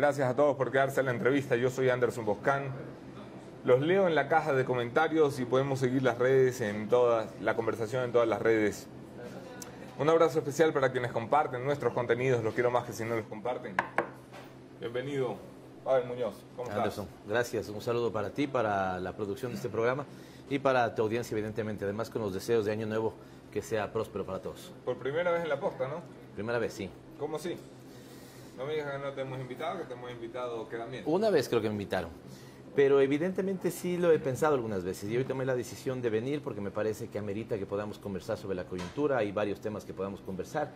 Gracias a todos por quedarse en la entrevista. Yo soy Anderson Boscan. Los leo en la caja de comentarios y podemos seguir las redes la conversación en todas las redes. Un abrazo especial para quienes comparten nuestros contenidos. Los quiero más que si no los comparten. Bienvenido, Pavel Muñoz. ¿Cómo estás? Anderson, gracias. Un saludo para ti, para la producción de este programa y para tu audiencia, evidentemente. Además, con los deseos de Año Nuevo, que sea próspero para todos. Por primera vez en la posta, ¿no? Primera vez, sí. ¿Cómo sí? No me digas que no te hemos invitado, que te hemos invitado, queda bien. Una vez creo que me invitaron. Pero evidentemente sí lo he pensado algunas veces y hoy tomé la decisión de venir porque me parece que amerita que podamos conversar sobre la coyuntura. Hay varios temas que podamos conversar.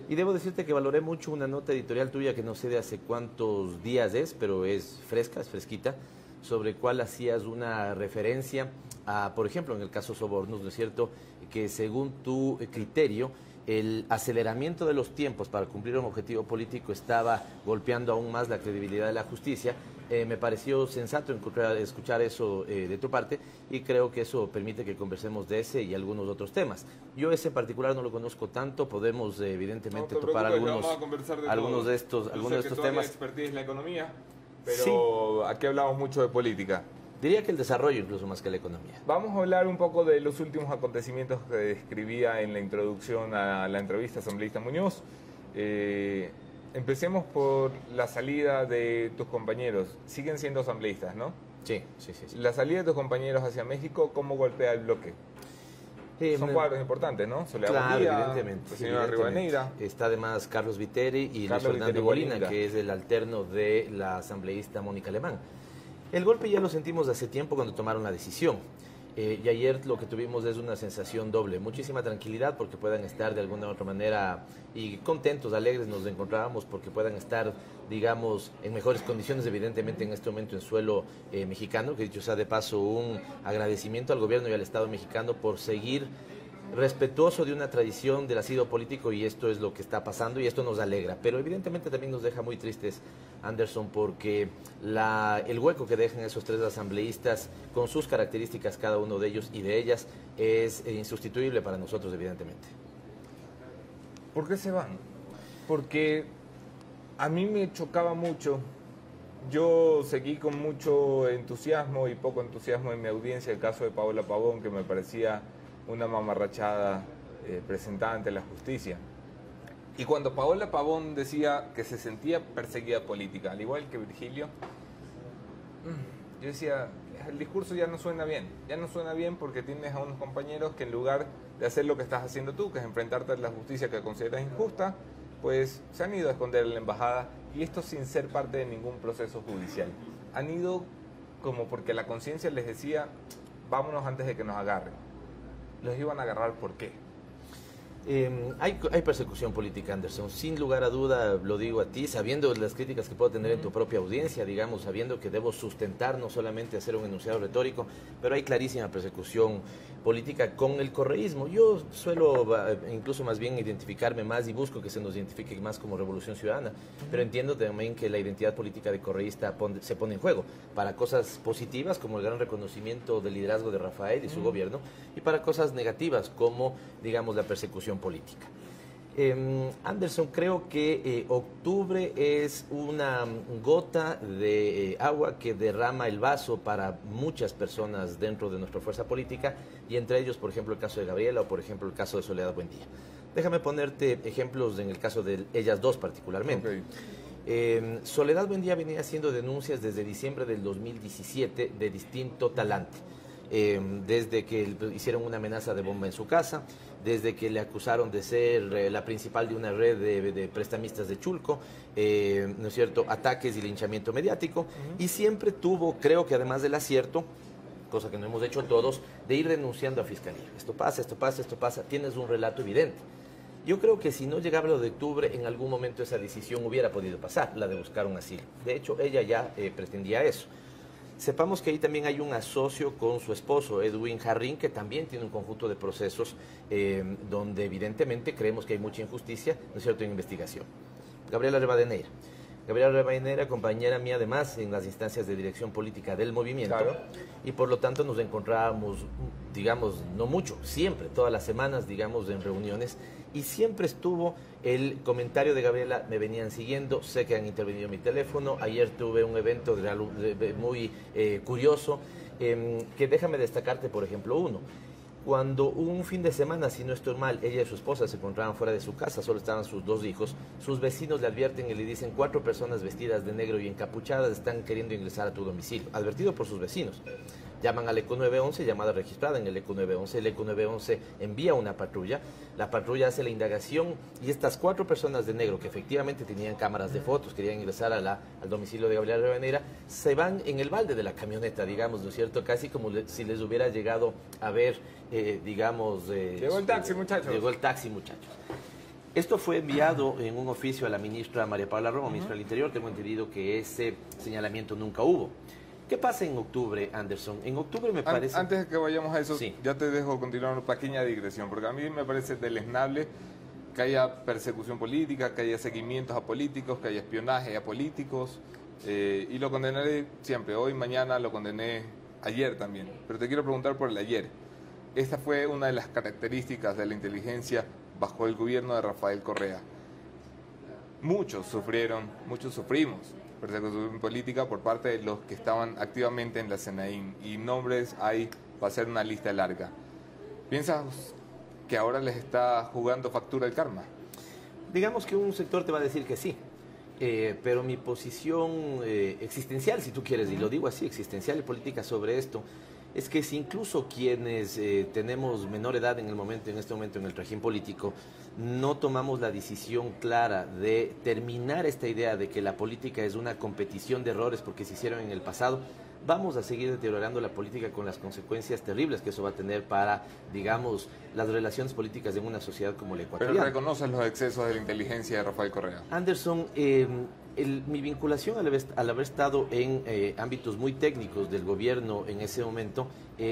Y debo decirte que valoré mucho una nota editorial tuya que no sé de hace cuántos días es, pero es fresca, es fresquita, sobre cuál hacías una referencia a, por ejemplo, en el caso Sobornos, ¿no es cierto?, que según tu criterio, el aceleramiento de los tiempos para cumplir un objetivo político estaba golpeando aún más la credibilidad de la justicia. Me pareció sensato escuchar eso de tu parte y creo que eso permite que conversemos de ese y algunos otros temas. Yo ese en particular no lo conozco tanto, podemos evidentemente topar algunos de estos temas. Expertise en la economía, pero sí. Aquí hablamos mucho de política. Diría que el desarrollo incluso más que la economía. Vamos a hablar un poco de los últimos acontecimientos que describía en la introducción a la entrevista asambleísta Muñoz. Empecemos por la salida de tus compañeros. Siguen siendo asambleístas, ¿no? Sí. La salida de tus compañeros hacia México, ¿cómo golpea el bloque? Son cuadros importantes, ¿no? Claro, evidentemente. La señora Rivadeneira. Está además Carlos Viteri y Luis Fernando Molina, que es el alterno de la asambleísta Mónica Alemán. El golpe ya lo sentimos de hace tiempo cuando tomaron la decisión. Y ayer lo que tuvimos es una sensación doble, muchísima tranquilidad porque puedan estar de alguna u otra manera y contentos, alegres nos encontrábamos porque puedan estar, digamos, en mejores condiciones evidentemente en este momento en suelo mexicano, que dicho sea de paso un agradecimiento al gobierno y al Estado mexicano por seguir respetuoso de una tradición del asilo político y esto es lo que está pasando y esto nos alegra, pero evidentemente también nos deja muy tristes, Anderson, porque el hueco que dejan esos tres asambleístas con sus características cada uno de ellos y de ellas es insustituible para nosotros evidentemente. ¿Por qué se van? Porque a mí me chocaba mucho. Yo seguí con mucho entusiasmo y poco entusiasmo en mi audiencia el caso de Paola Pavón, que me parecía una mamarrachada presentada ante la justicia. Y cuando Paola Pavón decía que se sentía perseguida política, al igual que Virgilio, yo decía, el discurso ya no suena bien porque tienes a unos compañeros que en lugar de hacer lo que estás haciendo tú, que es enfrentarte a la justicia que consideras injusta, pues se han ido a esconder en la embajada y esto sin ser parte de ningún proceso judicial. Han ido como porque la conciencia les decía, vámonos antes de que nos agarren. ¿Los iban a agarrar por qué? Hay persecución política, Anderson, sin lugar a duda, lo digo a ti, sabiendo las críticas que puedo tener en tu propia audiencia, digamos, sabiendo que debo sustentar, no solamente hacer un enunciado retórico, pero hay clarísima persecución política con el correísmo. Yo suelo incluso más bien identificarme más y busco que se nos identifique más como Revolución Ciudadana, pero entiendo también que la identidad política de correísta se pone en juego para cosas positivas como el gran reconocimiento del liderazgo de Rafael y su gobierno y para cosas negativas como, digamos, la persecución política. Anderson, creo que octubre es una gota de agua que derrama el vaso para muchas personas dentro de nuestra fuerza política y entre ellos, por ejemplo, el caso de Gabriela o, por ejemplo, el caso de Soledad Buendía. Déjame ponerte ejemplos en el caso de ellas dos particularmente. Okay. Soledad Buendía venía haciendo denuncias desde diciembre del 2017 de distinto talante. Desde que hicieron una amenaza de bomba en su casa, desde que le acusaron de ser la principal de una red de prestamistas de Chulco, ¿no es cierto?, ataques y linchamiento mediático, y siempre tuvo, creo que además del acierto, cosa que no hemos hecho todos, de ir denunciando a Fiscalía. Esto pasa, tienes un relato evidente. Yo creo que si no llegaba lo de octubre, en algún momento esa decisión hubiera podido pasar, la de buscar un asilo. De hecho, ella ya pretendía eso. Sepamos que ahí también hay un asocio con su esposo, Edwin Jarrín, que también tiene un conjunto de procesos donde evidentemente creemos que hay mucha injusticia, ¿no es cierto?, en investigación. Gabriela Rivadeneira. Gabriela Rivadeneira, compañera mía además en las instancias de dirección política del movimiento, Claro. y por lo tanto nos encontrábamos, digamos, no mucho, siempre, todas las semanas, digamos, en reuniones, y siempre estuvo el comentario de Gabriela: me venían siguiendo, sé que han intervenido en mi teléfono, ayer tuve un evento muy curioso, que déjame destacarte, por ejemplo, uno. Cuando un fin de semana, si no estoy mal, ella y su esposa se encontraban fuera de su casa, solo estaban sus 2 hijos, sus vecinos le advierten y le dicen: 4 personas vestidas de negro y encapuchadas están queriendo ingresar a tu domicilio, advertido por sus vecinos. Llaman al ECO 911, llamada registrada en el ECO 911, el ECO 911 envía una patrulla, la patrulla hace la indagación y estas 4 personas de negro, que efectivamente tenían cámaras de fotos, querían ingresar al domicilio de Gabriela Rivadeneira, se van en el balde de la camioneta, digamos, ¿no es cierto? Casi como si les hubiera llegado a ver, digamos... Llegó el taxi, muchachos. Llegó el taxi, muchachos. Esto fue enviado en un oficio a la ministra María Paula Romo, ministra del Interior. Tengo entendido que ese señalamiento nunca hubo. ¿Qué pasa en octubre, Anderson? En octubre me parece... Antes de que vayamos a eso, Sí. ya te dejo continuar una pequeña digresión, porque a mí me parece deleznable que haya persecución política, que haya seguimientos a políticos, que haya espionaje a políticos, y lo condenaré siempre. Hoy, mañana, lo condené ayer también. Pero te quiero preguntar por el ayer. Esta fue una de las características de la inteligencia bajo el gobierno de Rafael Correa. Muchos sufrimos persecución política por parte de los que estaban activamente en la CNI, y nombres hay, va a ser una lista larga. ¿Piensas que ahora les está jugando factura el karma? Digamos que un sector te va a decir que sí, pero mi posición existencial, si tú quieres, y lo digo así, existencial y política sobre esto, es que si incluso quienes tenemos menor edad en este momento en el trajín político, no tomamos la decisión clara de terminar esta idea de que la política es una competición de errores porque se hicieron en el pasado, vamos a seguir deteriorando la política con las consecuencias terribles que eso va a tener para, digamos, las relaciones políticas en una sociedad como la ecuatoriana. Pero reconoces los excesos de la inteligencia de Rafael Correa. Anderson, mi vinculación al haber estado en ámbitos muy técnicos del gobierno en ese momento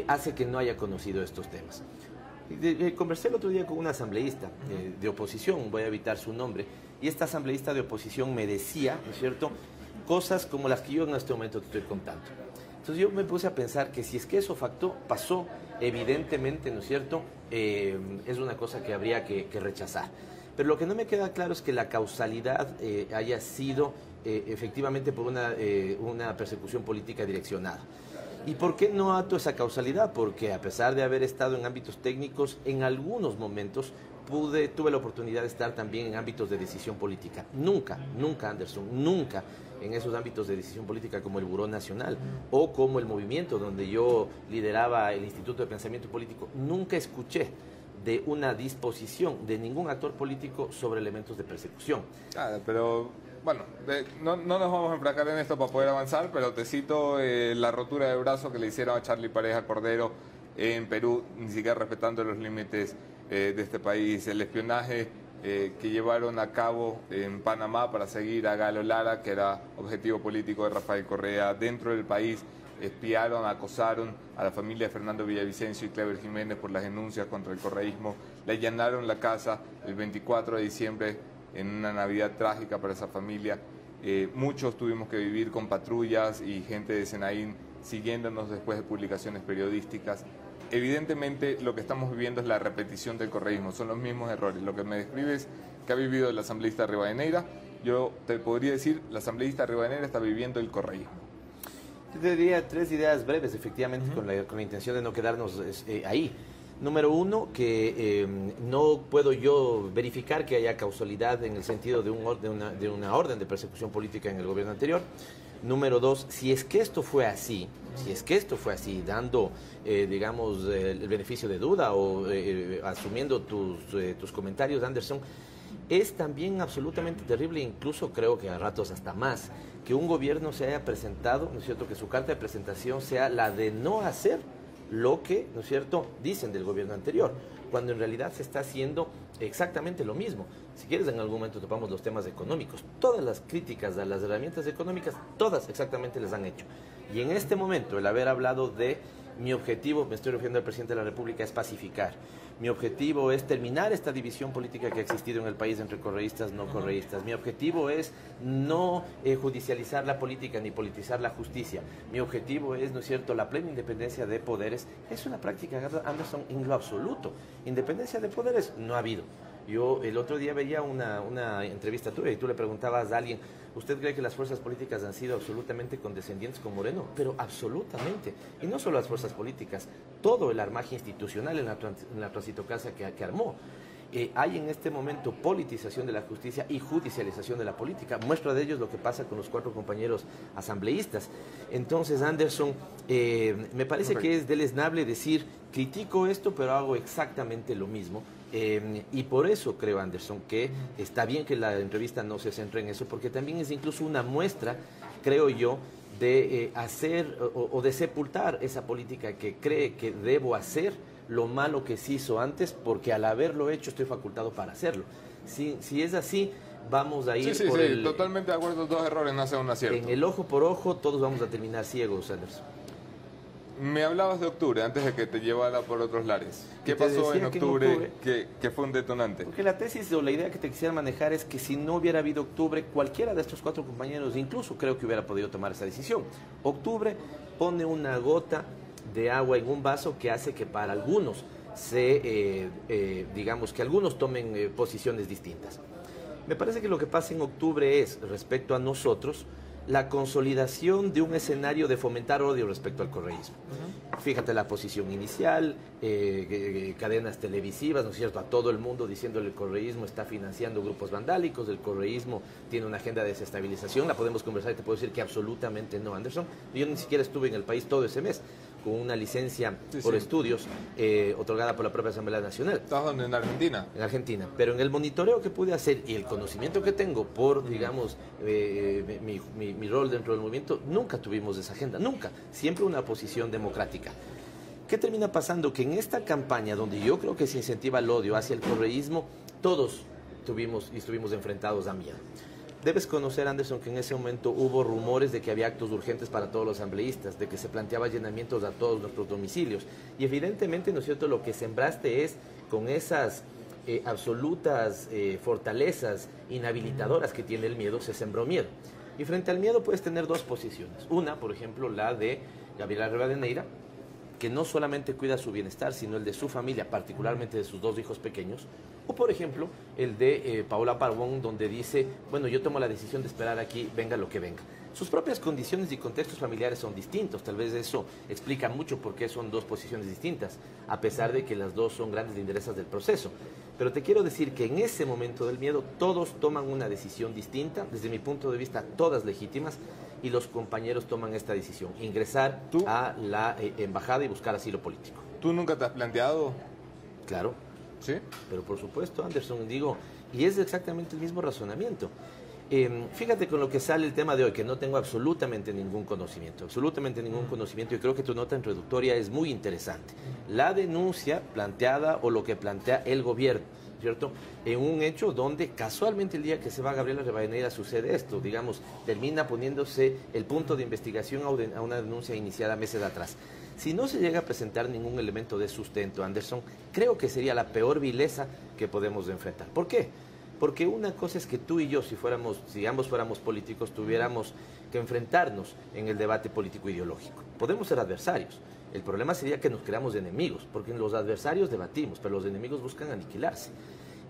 hace que no haya conocido estos temas. Conversé el otro día con una asambleísta de oposición, voy a evitar su nombre, y esta asambleísta de oposición me decía, ¿no es cierto?, cosas como las que yo en este momento te estoy contando. Entonces yo me puse a pensar que si es que eso pasó, evidentemente, ¿no es cierto?, es una cosa que habría que rechazar. Pero lo que no me queda claro es que la causalidad haya sido efectivamente por una persecución política direccionada. ¿Y por qué no ato esa causalidad? Porque a pesar de haber estado en ámbitos técnicos, en algunos momentos tuve la oportunidad de estar también en ámbitos de decisión política. Nunca, Anderson, nunca en esos ámbitos de decisión política como el Buró Nacional o como el movimiento donde yo lideraba el Instituto de Pensamiento Político, nunca escuché de una disposición de ningún actor político sobre elementos de persecución. Pero bueno, no nos vamos a enfracar en esto para poder avanzar, pero te cito la rotura de brazo que le hicieron a Charlie Pareja Cordero en Perú, ni siquiera respetando los límites de este país, el espionaje que llevaron a cabo en Panamá para seguir a Galo Lara, que era objetivo político de Rafael Correa dentro del país. Espiaron, acosaron a la familia de Fernando Villavicencio y Clever Jiménez por las denuncias contra el correísmo. Le allanaron la casa el 24 de diciembre en una Navidad trágica para esa familia. Muchos tuvimos que vivir con patrullas y gente de Senaín siguiéndonos después de publicaciones periodísticas. Evidentemente lo que estamos viviendo es la repetición del correísmo, son los mismos errores. Lo que me describes que ha vivido el asambleísta Rivadeneira, yo te podría decir, la asambleísta Rivadeneira está viviendo el correísmo. Yo te diría 3 ideas breves, efectivamente, con la intención de no quedarnos ahí. Número 1, que no puedo yo verificar que haya causalidad en el sentido de una orden de persecución política en el gobierno anterior. Número 2, si es que esto fue así, dando, digamos, el beneficio de duda o asumiendo tus comentarios, Anderson, es también absolutamente terrible, incluso creo que a ratos hasta más, que un gobierno se haya presentado, ¿no es cierto?, que su carta de presentación sea la de no hacer lo que, ¿no es cierto?, dicen del gobierno anterior, cuando en realidad se está haciendo exactamente lo mismo. Si quieres, en algún momento topamos los temas económicos. Todas las críticas a las herramientas económicas, todas exactamente las han hecho. Y en este momento, el haber hablado de Mi objetivo, me estoy refiriendo al presidente de la República, es pacificar. Mi objetivo es terminar esta división política que ha existido en el país entre correístas y no correístas. Mi objetivo es no judicializar la política ni politizar la justicia. Mi objetivo es, ¿no es cierto?, la plena independencia de poderes. Es una práctica, Anderson, en lo absoluto. Independencia de poderes no ha habido. Yo el otro día veía una entrevista tuya y tú le preguntabas a alguien, ¿usted cree que las fuerzas políticas han sido absolutamente condescendientes con Moreno? Pero absolutamente. Y no solo las fuerzas políticas, todo el armaje institucional en la transitocracia que armó. Hay en este momento politización de la justicia y judicialización de la política. Muestra de ello es lo que pasa con los 4 compañeros asambleístas. Entonces, Anderson, me parece que es deleznable decir, critico esto, pero hago exactamente lo mismo. Y por eso creo, Anderson, que está bien que la entrevista no se centre en eso, porque también es incluso una muestra, creo yo, de hacer o de sepultar esa política que cree que debo hacer lo malo que se hizo antes, porque al haberlo hecho estoy facultado para hacerlo. Si es así, vamos a ir por el... totalmente de acuerdo, 2 errores no hacen un acierto. En el ojo por ojo todos vamos a terminar ciegos, Anderson. Me hablabas de octubre, antes de que te llevara por otros lares. ¿Qué pasó en octubre que fue un detonante? Porque la tesis o la idea que te quisiera manejar es que si no hubiera habido octubre, cualquiera de estos 4 compañeros incluso creo que hubiera podido tomar esa decisión. Octubre pone una gota de agua en un vaso que hace que para algunos digamos que algunos tomen posiciones distintas. Me parece que lo que pasa en octubre es, respecto a nosotros, la consolidación de un escenario de fomentar odio respecto al correísmo. Fíjate la posición inicial, cadenas televisivas, ¿no es cierto?, a todo el mundo diciendo que el correísmo está financiando grupos vandálicos, el correísmo tiene una agenda de desestabilización, la podemos conversar y te puedo decir que absolutamente no, Anderson. Yo ni siquiera estuve en el país todo ese mes, con una licencia por estudios otorgada por la propia Asamblea Nacional. ¿Estás dónde? ¿En Argentina? En Argentina. Pero en el monitoreo que pude hacer y el conocimiento que tengo por, digamos, mi rol dentro del movimiento, nunca tuvimos esa agenda, nunca. Siempre una posición democrática. ¿Qué termina pasando? Que en esta campaña, donde yo creo que se incentiva el odio hacia el correísmo, todos estuvimos enfrentados a miedo. Debes conocer, Anderson, que en ese momento hubo rumores de que había actos urgentes para todos los asambleístas, de que se planteaba allanamientos a todos nuestros domicilios. Y evidentemente, ¿no es cierto?, lo que sembraste es con esas absolutas fortalezas inhabilitadoras que tiene el miedo, se sembró miedo. Y frente al miedo puedes tener 2 posiciones. Una, por ejemplo, la de Gabriela Rivadeneira, que no solamente cuida su bienestar, sino el de su familia, particularmente de sus 2 hijos pequeños. O, por ejemplo, el de Paola Parvón, donde dice, bueno, yo tomo la decisión de esperar aquí, venga lo que venga. Sus propias condiciones y contextos familiares son distintos. Tal vez eso explica mucho por qué son 2 posiciones distintas, a pesar de que las 2 son grandes lideresas del proceso. Pero te quiero decir que en ese momento del miedo, todos toman una decisión distinta, desde mi punto de vista, todas legítimas, y los compañeros toman esta decisión, ingresar a la embajada y buscar asilo político. ¿Tú nunca te has planteado? Claro. ¿Sí? Pero por supuesto, Anderson, digo, y es exactamente el mismo razonamiento. Fíjate con lo que sale el tema de hoy, que no tengo absolutamente ningún conocimiento, y creo que tu nota introductoria es muy interesante. La denuncia planteada o lo que plantea el gobierno, ¿cierto?, en un hecho donde casualmente el día que se va Gabriela Rivadeneira sucede esto, digamos, termina poniéndose el punto de investigación a una denuncia iniciada meses atrás. Si no se llega a presentar ningún elemento de sustento, Anderson, creo que sería la peor vileza que podemos enfrentar. ¿Por qué? Porque una cosa es que tú y yo, si ambos fuéramos políticos, tuviéramos que enfrentarnos en el debate político-ideológico. Podemos ser adversarios. El problema sería que nos creamos enemigos, porque los adversarios debatimos, pero los enemigos buscan aniquilarse.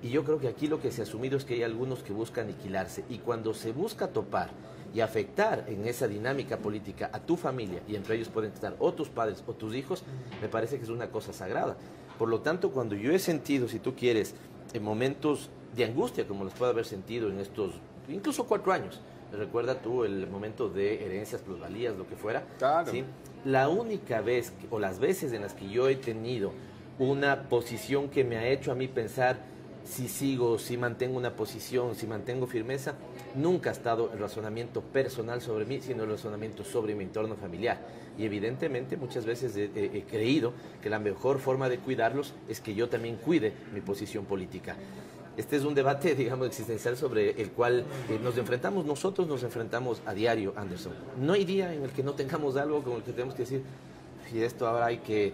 Y yo creo que aquí lo que se ha asumido es que hay algunos que buscan aniquilarse. Y cuando se busca topar y afectar en esa dinámica política a tu familia, y entre ellos pueden estar o tus padres o tus hijos, me parece que es una cosa sagrada. Por lo tanto, cuando yo he sentido, si tú quieres, en momentos de angustia, como los puede haber sentido en estos, incluso 4 años, recuerda tú el momento de herencias, plusvalías, lo que fuera. Claro. ¿Sí? La única vez, o las veces en las que yo he tenido una posición que me ha hecho a mí pensar si sigo, si mantengo una posición, si mantengo firmeza, nunca ha estado el razonamiento personal sobre mí, sino el razonamiento sobre mi entorno familiar. Y evidentemente muchas veces he creído que la mejor forma de cuidarlos es que yo también cuide mi posición política. Este es un debate, digamos, existencial sobre el cual nosotros nos enfrentamos a diario, Anderson. No hay día en el que no tengamos algo con el que tenemos que decir, y esto ahora hay que,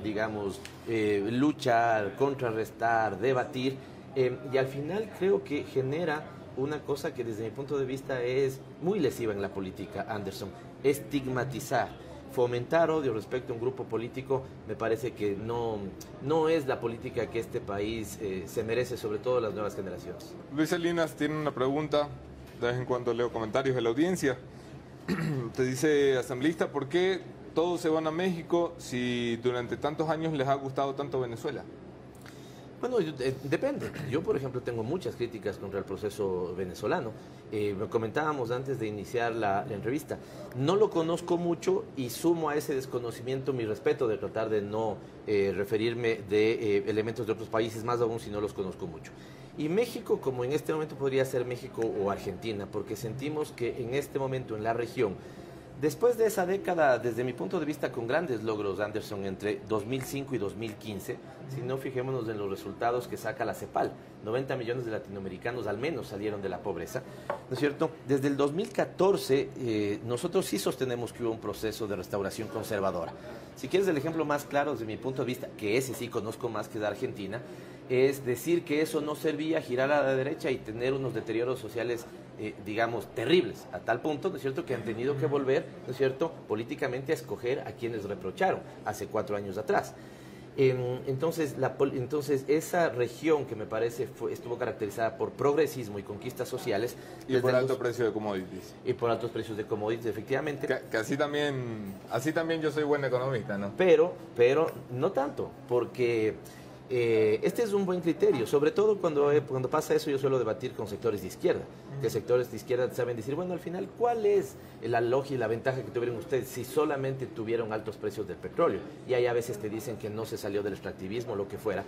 digamos, luchar, contrarrestar, debatir, y al final creo que genera una cosa que desde mi punto de vista es muy lesiva en la política, Anderson: estigmatizar, fomentar odio respecto a un grupo político. Me parece que no es la política que este país se merece, sobre todo las nuevas generaciones. Luis Salinas tiene una pregunta, de vez en cuando leo comentarios de la audiencia. Te dice, asambleísta, ¿por qué todos se van a México si durante tantos años les ha gustado tanto Venezuela? Bueno, depende. Yo, por ejemplo, tengo muchas críticas contra el proceso venezolano. Lo comentábamos antes de iniciar la entrevista. No lo conozco mucho y sumo a ese desconocimiento mi respeto de tratar de no referirme de elementos de otros países, más aún si no los conozco mucho. Y México, como en este momento podría ser México o Argentina, porque sentimos que en este momento en la región, después de esa década, desde mi punto de vista, con grandes logros, Anderson, entre 2005 y 2015, si no, fijémonos en los resultados que saca la CEPAL. 90 millones de latinoamericanos al menos salieron de la pobreza, ¿no es cierto? Desde el 2014, nosotros sí sostenemos que hubo un proceso de restauración conservadora. Si quieres el ejemplo más claro desde mi punto de vista, que ese sí conozco más que de Argentina, es decir que eso no servía, girar a la derecha y tener unos deterioros sociales, digamos, terribles, a tal punto, ¿no es cierto?, que han tenido que volver, ¿no es cierto?, políticamente a escoger a quienes reprocharon hace 4 años atrás. Entonces esa región que me parece estuvo caracterizada por progresismo y conquistas sociales. Y por alto precio de commodities. Y por altos precios de commodities, efectivamente. Que así también yo soy buen economista, ¿no? Pero no tanto, porque este es un buen criterio, sobre todo cuando pasa eso. Yo suelo debatir con sectores de izquierda, que sectores de izquierda saben decir, bueno, al final, ¿cuál es la lógica y la ventaja que tuvieron ustedes si solamente tuvieron altos precios del petróleo? Y ahí a veces te dicen que no se salió del extractivismo o lo que fuera.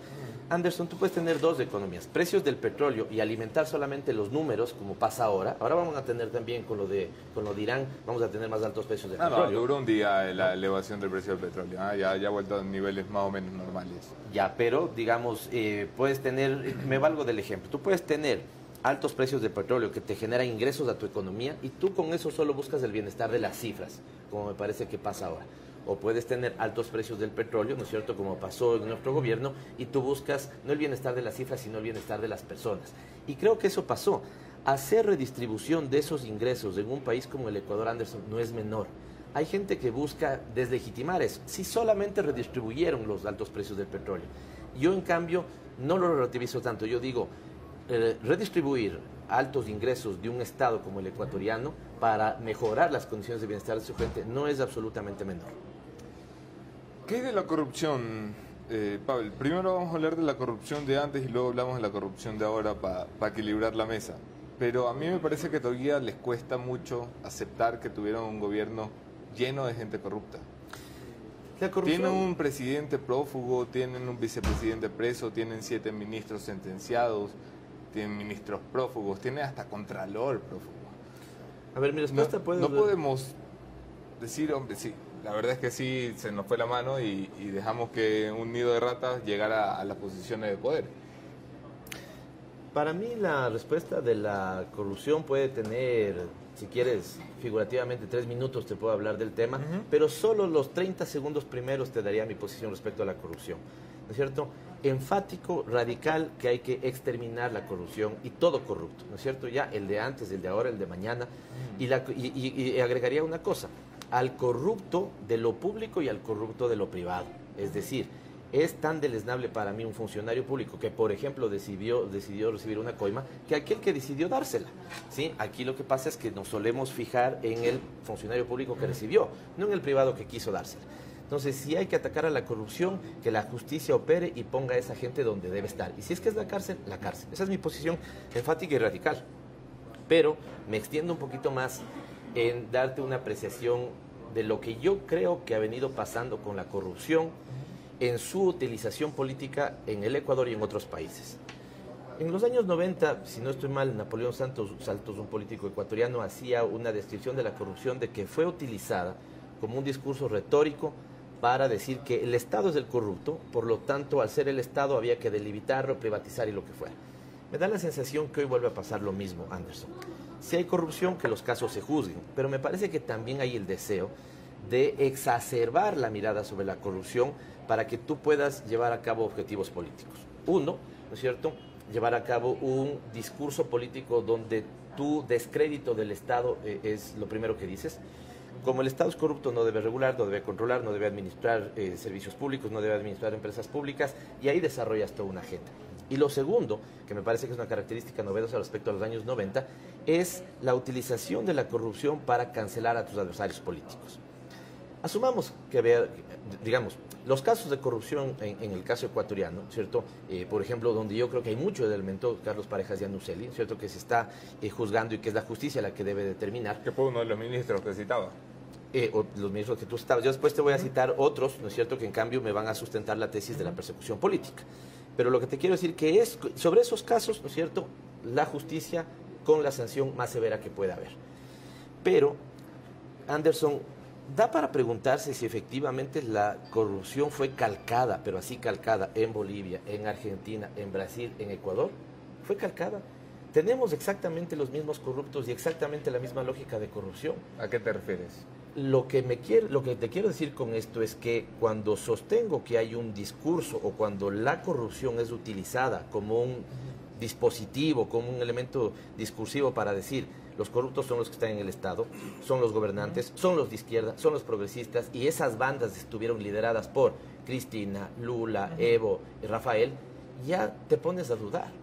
Anderson, tú puedes tener dos economías: precios del petróleo y alimentar solamente los números, como pasa ahora. Ahora vamos a tener también con lo de Irán, vamos a tener más altos precios del petróleo. No, duró un día la elevación del precio del petróleo. Ya ha vuelto a niveles más o menos normales. Ya, pero digamos, puedes tener, me valgo del ejemplo, tú puedes tener altos precios de petróleo que te generan ingresos a tu economía y tú con eso solo buscas el bienestar de las cifras, como me parece que pasa ahora. O puedes tener altos precios del petróleo, ¿no es cierto?, como pasó en nuestro gobierno, y tú buscas no el bienestar de las cifras, sino el bienestar de las personas. Y creo que eso pasó. Hacer redistribución de esos ingresos en un país como el Ecuador, Anderson, no es menor. Hay gente que busca deslegitimar eso, si solamente redistribuyeron los altos precios del petróleo. Yo, en cambio, no lo relativizo tanto. Yo digo, redistribuir altos ingresos de un Estado como el ecuatoriano para mejorar las condiciones de bienestar de su gente no es absolutamente menor. ¿Qué es de la corrupción, Pavel? Primero vamos a hablar de la corrupción de antes y luego hablamos de la corrupción de ahora para equilibrar la mesa. Pero a mí me parece que todavía les cuesta mucho aceptar que tuvieron un gobierno lleno de gente corrupta. Tienen un presidente prófugo, tienen un vicepresidente preso, tienen 7 ministros sentenciados, tienen ministros prófugos, tienen hasta contralor prófugo. A ver, mi respuesta no podemos decir, hombre, sí, la verdad es que sí, se nos fue la mano y dejamos que un nido de ratas llegara a las posiciones de poder. Para mí la respuesta de la corrupción puede tener, si quieres, figurativamente 3 minutos te puedo hablar del tema, pero solo los 30 segundos primeros te daría mi posición respecto a la corrupción, ¿no es cierto? Enfático, radical, que hay que exterminar la corrupción y todo corrupto, ¿no es cierto? Ya el de antes, el de ahora, el de mañana. Y agregaría una cosa: al corrupto de lo público y al corrupto de lo privado. Es decir, es tan deleznable para mí un funcionario público que, por ejemplo, decidió recibir una coima, que aquel que decidió dársela, ¿sí? Aquí lo que pasa es que nos solemos fijar en el funcionario público que recibió, no en el privado que quiso dársela. Entonces, si hay que atacar a la corrupción, que la justicia opere y ponga a esa gente donde debe estar. Y si es que es la cárcel, la cárcel. Esa es mi posición enfática y radical. Pero me extiendo un poquito más en darte una apreciación de lo que yo creo que ha venido pasando con la corrupción en su utilización política en el Ecuador y en otros países. En los años 90, si no estoy mal, Napoleón Santos, un político ecuatoriano, hacía una descripción de la corrupción de que fue utilizada como un discurso retórico para decir que el Estado es el corrupto, por lo tanto, al ser el Estado había que delimitarlo, privatizar y lo que fuera. Me da la sensación que hoy vuelve a pasar lo mismo, Anderson. Si hay corrupción, que los casos se juzguen, pero me parece que también hay el deseo de exacerbar la mirada sobre la corrupción para que tú puedas llevar a cabo objetivos políticos. Uno, ¿no es cierto?, llevar a cabo un discurso político donde tu descrédito del Estado es lo primero que dices. Como el Estado es corrupto, no debe regular, no debe controlar, no debe administrar servicios públicos, no debe administrar empresas públicas, y ahí desarrollas toda una agenda. Y lo segundo, que me parece que es una característica novedosa respecto a los años 90, es la utilización de la corrupción para cancelar a tus adversarios políticos. Asumamos que, digamos, los casos de corrupción en el caso ecuatoriano, ¿cierto? Por ejemplo, donde yo creo que hay mucho del elemento Carlos Parejas y Anuseli, ¿cierto?, que se está juzgando y que es la justicia la que debe determinar. Que fue uno de los ministros que citaba. O los ministros que tú citabas. Yo después te voy a citar otros, ¿no es cierto?, que en cambio me van a sustentar la tesis de la persecución política. Pero lo que te quiero decir que es, sobre esos casos, ¿no es cierto?, la justicia con la sanción más severa que pueda haber. Pero, Anderson, da para preguntarse si efectivamente la corrupción fue calcada, pero así calcada, en Bolivia, en Argentina, en Brasil, en Ecuador. Fue calcada. Tenemos exactamente los mismos corruptos y exactamente la misma lógica de corrupción. ¿A qué te refieres? Lo que te quiero decir con esto es que cuando sostengo que hay un discurso o cuando la corrupción es utilizada como un dispositivo, como un elemento discursivo para decir los corruptos son los que están en el Estado, son los gobernantes, son los de izquierda, son los progresistas, y esas bandas estuvieron lideradas por Cristina, Lula, Evo y Rafael, ya te pones a dudar.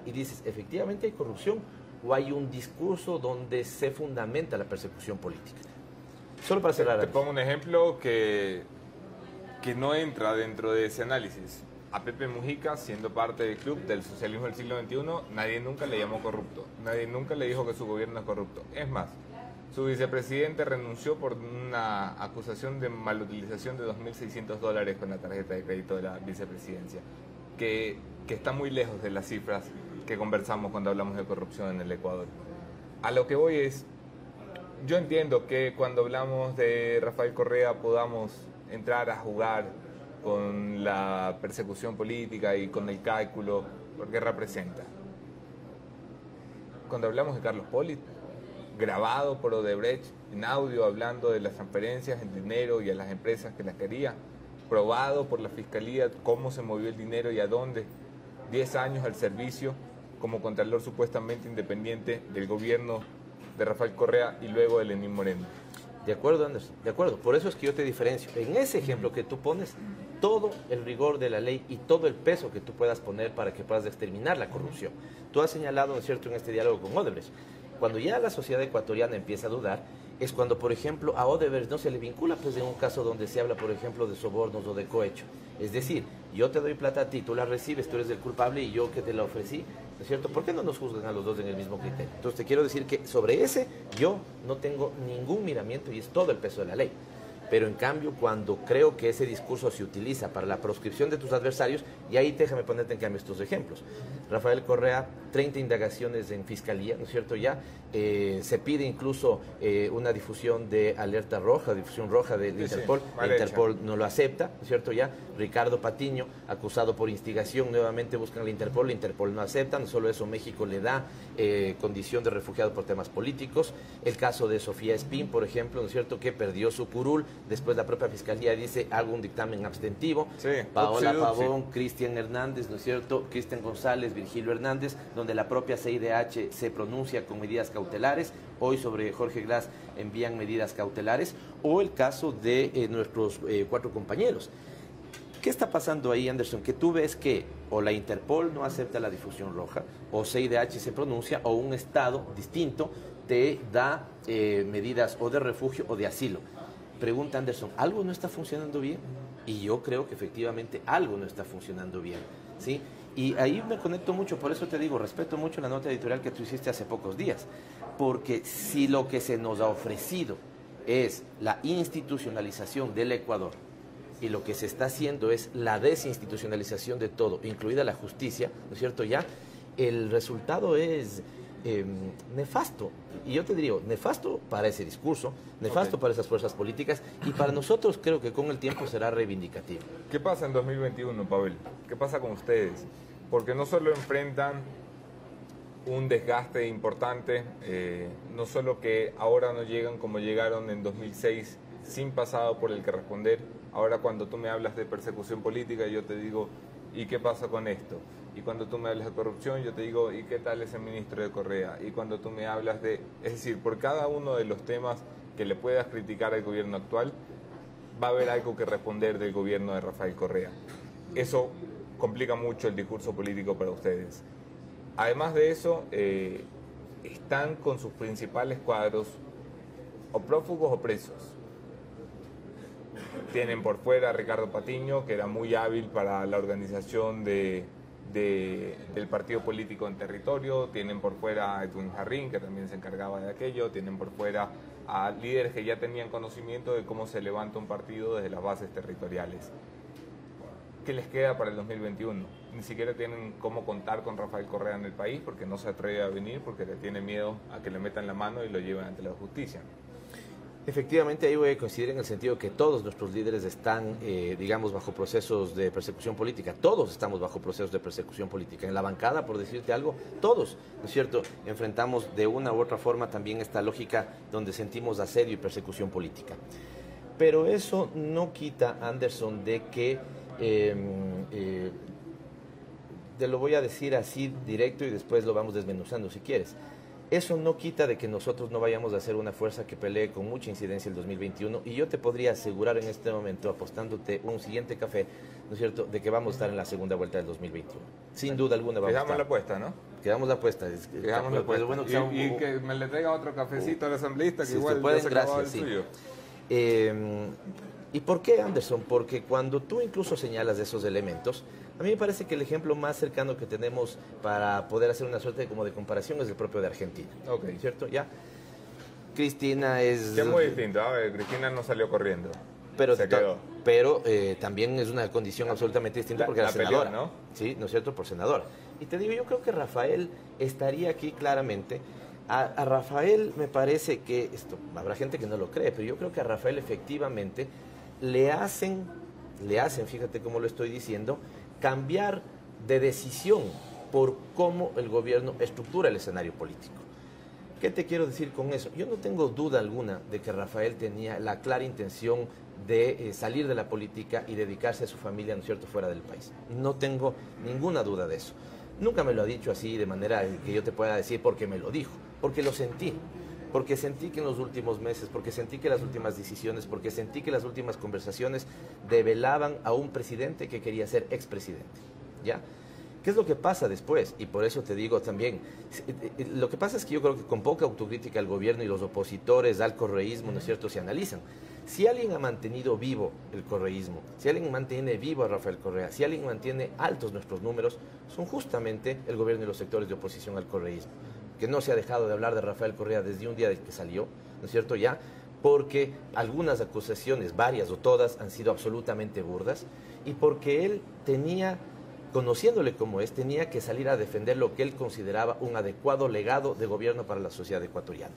Y dices, efectivamente hay corrupción o hay un discurso donde se fundamenta la persecución política. Solo para cerrar. Te pongo un ejemplo que no entra dentro de ese análisis. A Pepe Mujica, siendo parte del club del socialismo del siglo XXI, nadie nunca le llamó corrupto. Nadie nunca le dijo que su gobierno es corrupto. Es más, su vicepresidente renunció por una acusación de malutilización de $2.600 con la tarjeta de crédito de la vicepresidencia, que está muy lejos de las cifras que conversamos cuando hablamos de corrupción en el Ecuador. A lo que voy es, yo entiendo que cuando hablamos de Rafael Correa podamos entrar a jugar con la persecución política y con el cálculo, porque representa. Cuando hablamos de Carlos Polit, grabado por Odebrecht en audio hablando de las transferencias en dinero y a las empresas que las quería, probado por la Fiscalía cómo se movió el dinero y a dónde, 10 años al servicio como contralor supuestamente independiente del gobierno de Rafael Correa y luego de Lenín Moreno. De acuerdo, Anderson, de acuerdo. Por eso es que yo te diferencio. En ese ejemplo que tú pones, todo el rigor de la ley y todo el peso que tú puedas poner para que puedas exterminar la corrupción. Tú has señalado, ¿no es cierto?, en este diálogo con Odebrecht. Cuando ya la sociedad ecuatoriana empieza a dudar, es cuando, por ejemplo, a Odebrecht no se le vincula, pues, en un caso donde se habla, por ejemplo, de sobornos o de cohecho. Es decir, yo te doy plata a ti, tú la recibes, tú eres el culpable y yo que te la ofrecí, ¿no es cierto? ¿Por qué no nos juzgan a los dos en el mismo criterio? Entonces te quiero decir que sobre ese yo no tengo ningún miramiento y es todo el peso de la ley. Pero en cambio, cuando creo que ese discurso se utiliza para la proscripción de tus adversarios, y ahí déjame ponerte en cambio estos ejemplos. Rafael Correa, 30 indagaciones en fiscalía, ¿no es cierto? Ya se pide incluso una difusión de alerta roja, difusión roja del Interpol. El Interpol no lo acepta, ¿no es cierto? Ya Ricardo Patiño, acusado por instigación, nuevamente buscan al Interpol no acepta. No solo eso, México le da condición de refugiado por temas políticos. El caso de Sofía Espín, por ejemplo, ¿no es cierto?, que perdió su curul. Después la propia Fiscalía dice, hago un dictamen abstentivo. Sí, Paola Pavón, Cristian Hernández, ¿no es cierto?, Cristian González, Virgilio Hernández, donde la propia CIDH se pronuncia con medidas cautelares. Hoy sobre Jorge Glass envían medidas cautelares. O el caso de nuestros 4 compañeros. ¿Qué está pasando ahí, Anderson? Que tú ves que o la Interpol no acepta la difusión roja, o CIDH se pronuncia, o un Estado distinto te da medidas o de refugio o de asilo. Pregunta Anderson, ¿algo no está funcionando bien? Y yo creo que efectivamente algo no está funcionando bien, ¿sí? Y ahí me conecto mucho, por eso te digo, respeto mucho la nota editorial que tú hiciste hace pocos días, porque si lo que se nos ha ofrecido es la institucionalización del Ecuador y lo que se está haciendo es la desinstitucionalización de todo, incluida la justicia, ¿no es cierto? Ya el resultado es nefasto. Y yo te digo, nefasto para ese discurso, nefasto para esas fuerzas políticas, y para nosotros creo que con el tiempo será reivindicativo. ¿Qué pasa en 2021, Pavel? ¿Qué pasa con ustedes? Porque no solo enfrentan un desgaste importante, no solo que ahora no llegan como llegaron en 2006 sin pasado por el que responder. Ahora cuando tú me hablas de persecución política yo te digo, ¿y qué pasa con esto? Y cuando tú me hablas de corrupción yo te digo, ¿y qué tal ese ministro de Correa? Y cuando tú me hablas de... Es decir, por cada uno de los temas que le puedas criticar al gobierno actual, va a haber algo que responder del gobierno de Rafael Correa. Eso complica mucho el discurso político para ustedes. Además de eso, están con sus principales cuadros o prófugos o presos. Tienen por fuera a Ricardo Patiño, que era muy hábil para la organización del partido político en territorio. Tienen por fuera a Edwin Jarrín, que también se encargaba de aquello. Tienen por fuera a líderes que ya tenían conocimiento de cómo se levanta un partido desde las bases territoriales. ¿Qué les queda para el 2021? Ni siquiera tienen cómo contar con Rafael Correa en el país porque no se atreve a venir, porque le tiene miedo a que le metan la mano y lo lleven ante la justicia. Efectivamente, ahí voy a coincidir en el sentido que todos nuestros líderes están, digamos, bajo procesos de persecución política. Todos estamos bajo procesos de persecución política. En la bancada, por decirte algo, todos, ¿no es cierto?, enfrentamos de una u otra forma también esta lógica donde sentimos asedio y persecución política. Pero eso no quita, Anderson, de que, te lo voy a decir así directo y después lo vamos desmenuzando si quieres. Eso no quita de que nosotros no vayamos a ser una fuerza que pelee con mucha incidencia el 2021 y yo te podría asegurar en este momento, apostándote un siguiente café, ¿no es cierto?, de que vamos a estar en la segunda vuelta del 2021. Sin duda alguna vamos a estar. Quedamos la apuesta, ¿no? Quedamos la apuesta. Quedamos la apuesta. Bueno, y que me le traiga otro cafecito al asambleísta, que si igual pueden, ya se acabó el gracias, suyo. ¿Y por qué, Anderson? Porque cuando tú incluso señalas esos elementos, a mí me parece que el ejemplo más cercano que tenemos para poder hacer una suerte de comparación es el propio de Argentina. Ok. ¿Cierto? ¿Ya? Cristina es... Que es muy distinto. A ver, Cristina no salió corriendo. Pero, se quedó. Pero también es una condición absolutamente distinta porque era senadora. Peleó, ¿no? Sí, ¿no es cierto? Por senadora. Y te digo, yo creo que Rafael estaría aquí claramente. A Rafael me parece que, esto habrá gente que no lo cree, pero yo creo que a Rafael efectivamente le hacen, fíjate cómo lo estoy diciendo, cambiar de decisión por cómo el gobierno estructura el escenario político. ¿Qué te quiero decir con eso? Yo no tengo duda alguna de que Rafael tenía la clara intención de salir de la política y dedicarse a su familia, ¿no es cierto?, fuera del país. No tengo ninguna duda de eso. Nunca me lo ha dicho así de manera que yo te pueda decir porque me lo dijo, porque lo sentí. Porque sentí que en los últimos meses, porque sentí que las últimas decisiones, porque sentí que las últimas conversaciones develaban a un presidente que quería ser expresidente, ¿ya? ¿Qué es lo que pasa después? Y por eso te digo también, lo que pasa es que yo creo que con poca autocrítica el gobierno y los opositores al correísmo, ¿no es cierto?, se analizan. Si alguien ha mantenido vivo el correísmo, si alguien mantiene vivo a Rafael Correa, si alguien mantiene altos nuestros números, son justamente el gobierno y los sectores de oposición al correísmo. Que no se ha dejado de hablar de Rafael Correa desde un día de que salió, ¿no es cierto?, ya, porque algunas acusaciones, varias o todas, han sido absolutamente burdas, y porque él tenía, conociéndole como es, tenía que salir a defender lo que él consideraba un adecuado legado de gobierno para la sociedad ecuatoriana.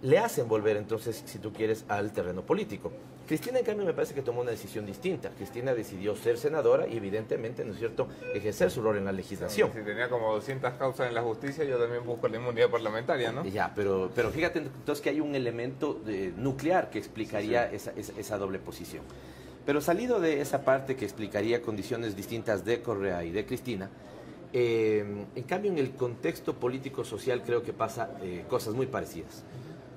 Le hacen volver entonces, si tú quieres, al terreno político. Cristina, en cambio, me parece que tomó una decisión distinta. Cristina decidió ser senadora y, evidentemente, ¿no es cierto?, ejercer su rol en la legislación. Si tenía como 200 causas en la justicia, yo también busco la inmunidad parlamentaria, ¿no? Ya, pero fíjate entonces que hay un elemento nuclear que explicaría esa doble posición. Pero salido de esa parte que explicaría condiciones distintas de Correa y de Cristina, en cambio, en el contexto político-social creo que pasa cosas muy parecidas.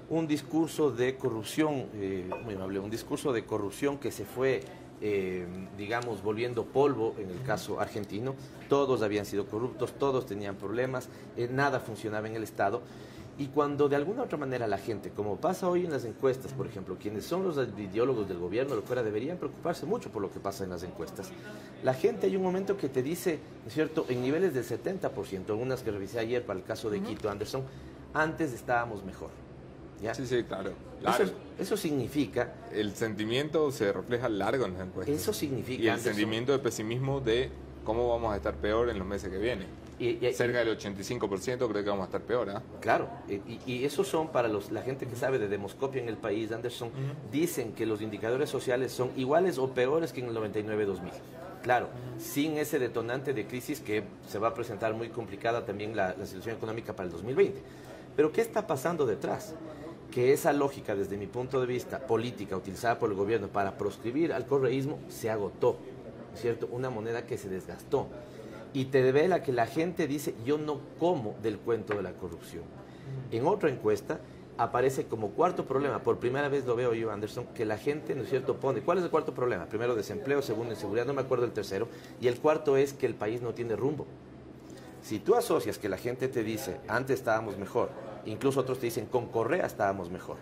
Un discurso de corrupción, muy amable, un discurso de corrupción que se fue, digamos, volviendo polvo en el caso argentino. Todos habían sido corruptos, todos tenían problemas, nada funcionaba en el Estado. Y cuando de alguna otra manera la gente, como pasa hoy en las encuestas, por ejemplo, quienes son los ideólogos del gobierno, lo que fuera, deberían preocuparse mucho por lo que pasa en las encuestas. La gente hay un momento que te dice, ¿no es cierto?, en niveles del 70%, algunas que revisé ayer para el caso de Quito, Anderson, antes estábamos mejor. ¿Ya? Sí, sí, claro. Eso significa... El sentimiento se refleja largo en las encuestas. Eso significa... Y el sentimiento de pesimismo de cómo vamos a estar peor en los meses que vienen. Cerca del 85% creo que vamos a estar peor, ¿eh? Claro, y esos son para la gente que sabe de demoscopia en el país, Anderson, dicen que los indicadores sociales son iguales o peores que en el 99-2000. Claro, sin ese detonante de crisis que se va a presentar muy complicada también la situación económica para el 2020. Pero ¿qué está pasando detrás? Que esa lógica, desde mi punto de vista, política utilizada por el gobierno para proscribir al correísmo, se agotó, ¿cierto? Una moneda que se desgastó. Y te devela que la gente dice, yo no como del cuento de la corrupción. En otra encuesta aparece como cuarto problema, por primera vez lo veo yo, Anderson, que la gente, ¿no es cierto?, pone, ¿cuál es el cuarto problema? Primero, desempleo, segundo, inseguridad, no me acuerdo el tercero, y el cuarto es que el país no tiene rumbo. Si tú asocias que la gente te dice, antes estábamos mejor, incluso otros te dicen, con Correa estábamos mejor,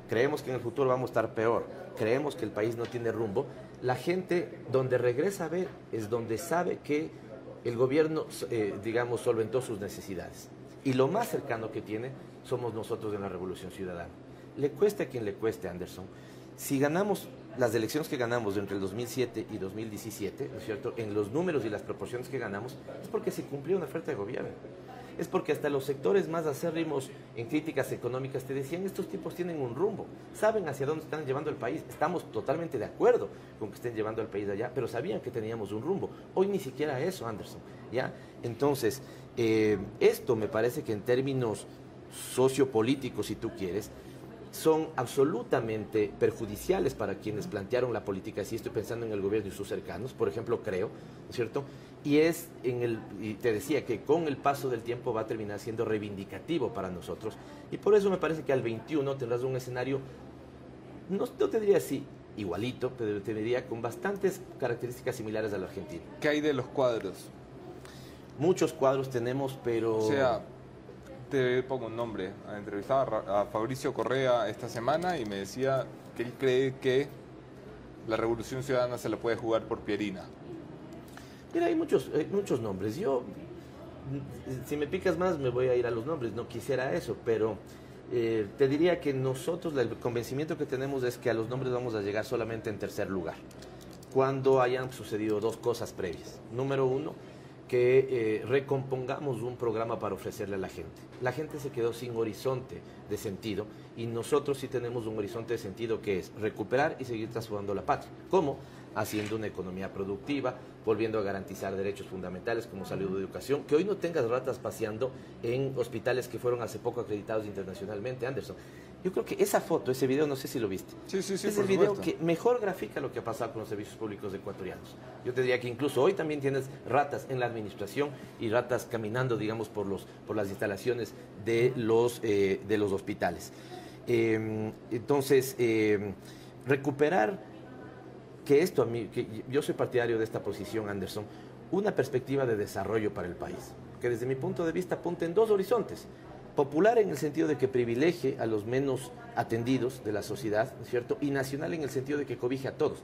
creemos que en el futuro vamos a estar peor, creemos que el país no tiene rumbo, la gente donde regresa a ver es donde sabe que el gobierno, digamos, solventó sus necesidades. Y lo más cercano que tiene somos nosotros en la Revolución Ciudadana. Le cueste a quien le cueste, Anderson. Si ganamos las elecciones que ganamos entre el 2007 y 2017, ¿no es cierto?, en los números y las proporciones que ganamos, es porque se cumplió una oferta de gobierno. Es porque hasta los sectores más acérrimos en críticas económicas te decían, estos tipos tienen un rumbo, saben hacia dónde están llevando el país. Estamos totalmente de acuerdo con que estén llevando el país allá, pero sabían que teníamos un rumbo. Hoy ni siquiera eso, Anderson, ¿ya? Entonces, esto me parece que en términos sociopolíticos, si tú quieres, son absolutamente perjudiciales para quienes plantearon la política. Así estoy pensando en el gobierno y sus cercanos, por ejemplo, creo, ¿no es cierto? Y te decía que con el paso del tiempo va a terminar siendo reivindicativo para nosotros. Y por eso me parece que al 21 tendrás un escenario, no te diría así igualito, pero te diría con bastantes características similares a la Argentina. ¿Qué hay de los cuadros? Muchos cuadros tenemos, pero... O sea, te pongo un nombre. Entrevistaba a Fabricio Correa esta semana y me decía que él cree que la Revolución Ciudadana se la puede jugar por Pierina. Mira, hay muchos nombres. Yo, si me picas más, me voy a ir a los nombres. No quisiera eso, pero te diría que nosotros, el convencimiento que tenemos es que a los nombres vamos a llegar solamente en tercer lugar, cuando hayan sucedido dos cosas previas. Número uno, que recompongamos un programa para ofrecerle a la gente. La gente se quedó sin horizonte de sentido y nosotros sí tenemos un horizonte de sentido que es recuperar y seguir transformando la patria. ¿Cómo? Haciendo una economía productiva, volviendo a garantizar derechos fundamentales como salud y educación, que hoy no tengas ratas paseando en hospitales que fueron hace poco acreditados internacionalmente, Anderson. Yo creo que esa foto, ese video, no sé si lo viste. Sí, es el video que mejor grafica lo que ha pasado con los servicios públicos ecuatorianos. Yo te diría que incluso hoy también tienes ratas en la administración y ratas caminando, digamos, por las instalaciones de los hospitales. Entonces, recuperar que yo soy partidario de esta posición, Anderson, una perspectiva de desarrollo para el país, que desde mi punto de vista apunte en dos horizontes. Popular en el sentido de que privilegie a los menos atendidos de la sociedad, ¿no es cierto? Y nacional en el sentido de que cobije a todos,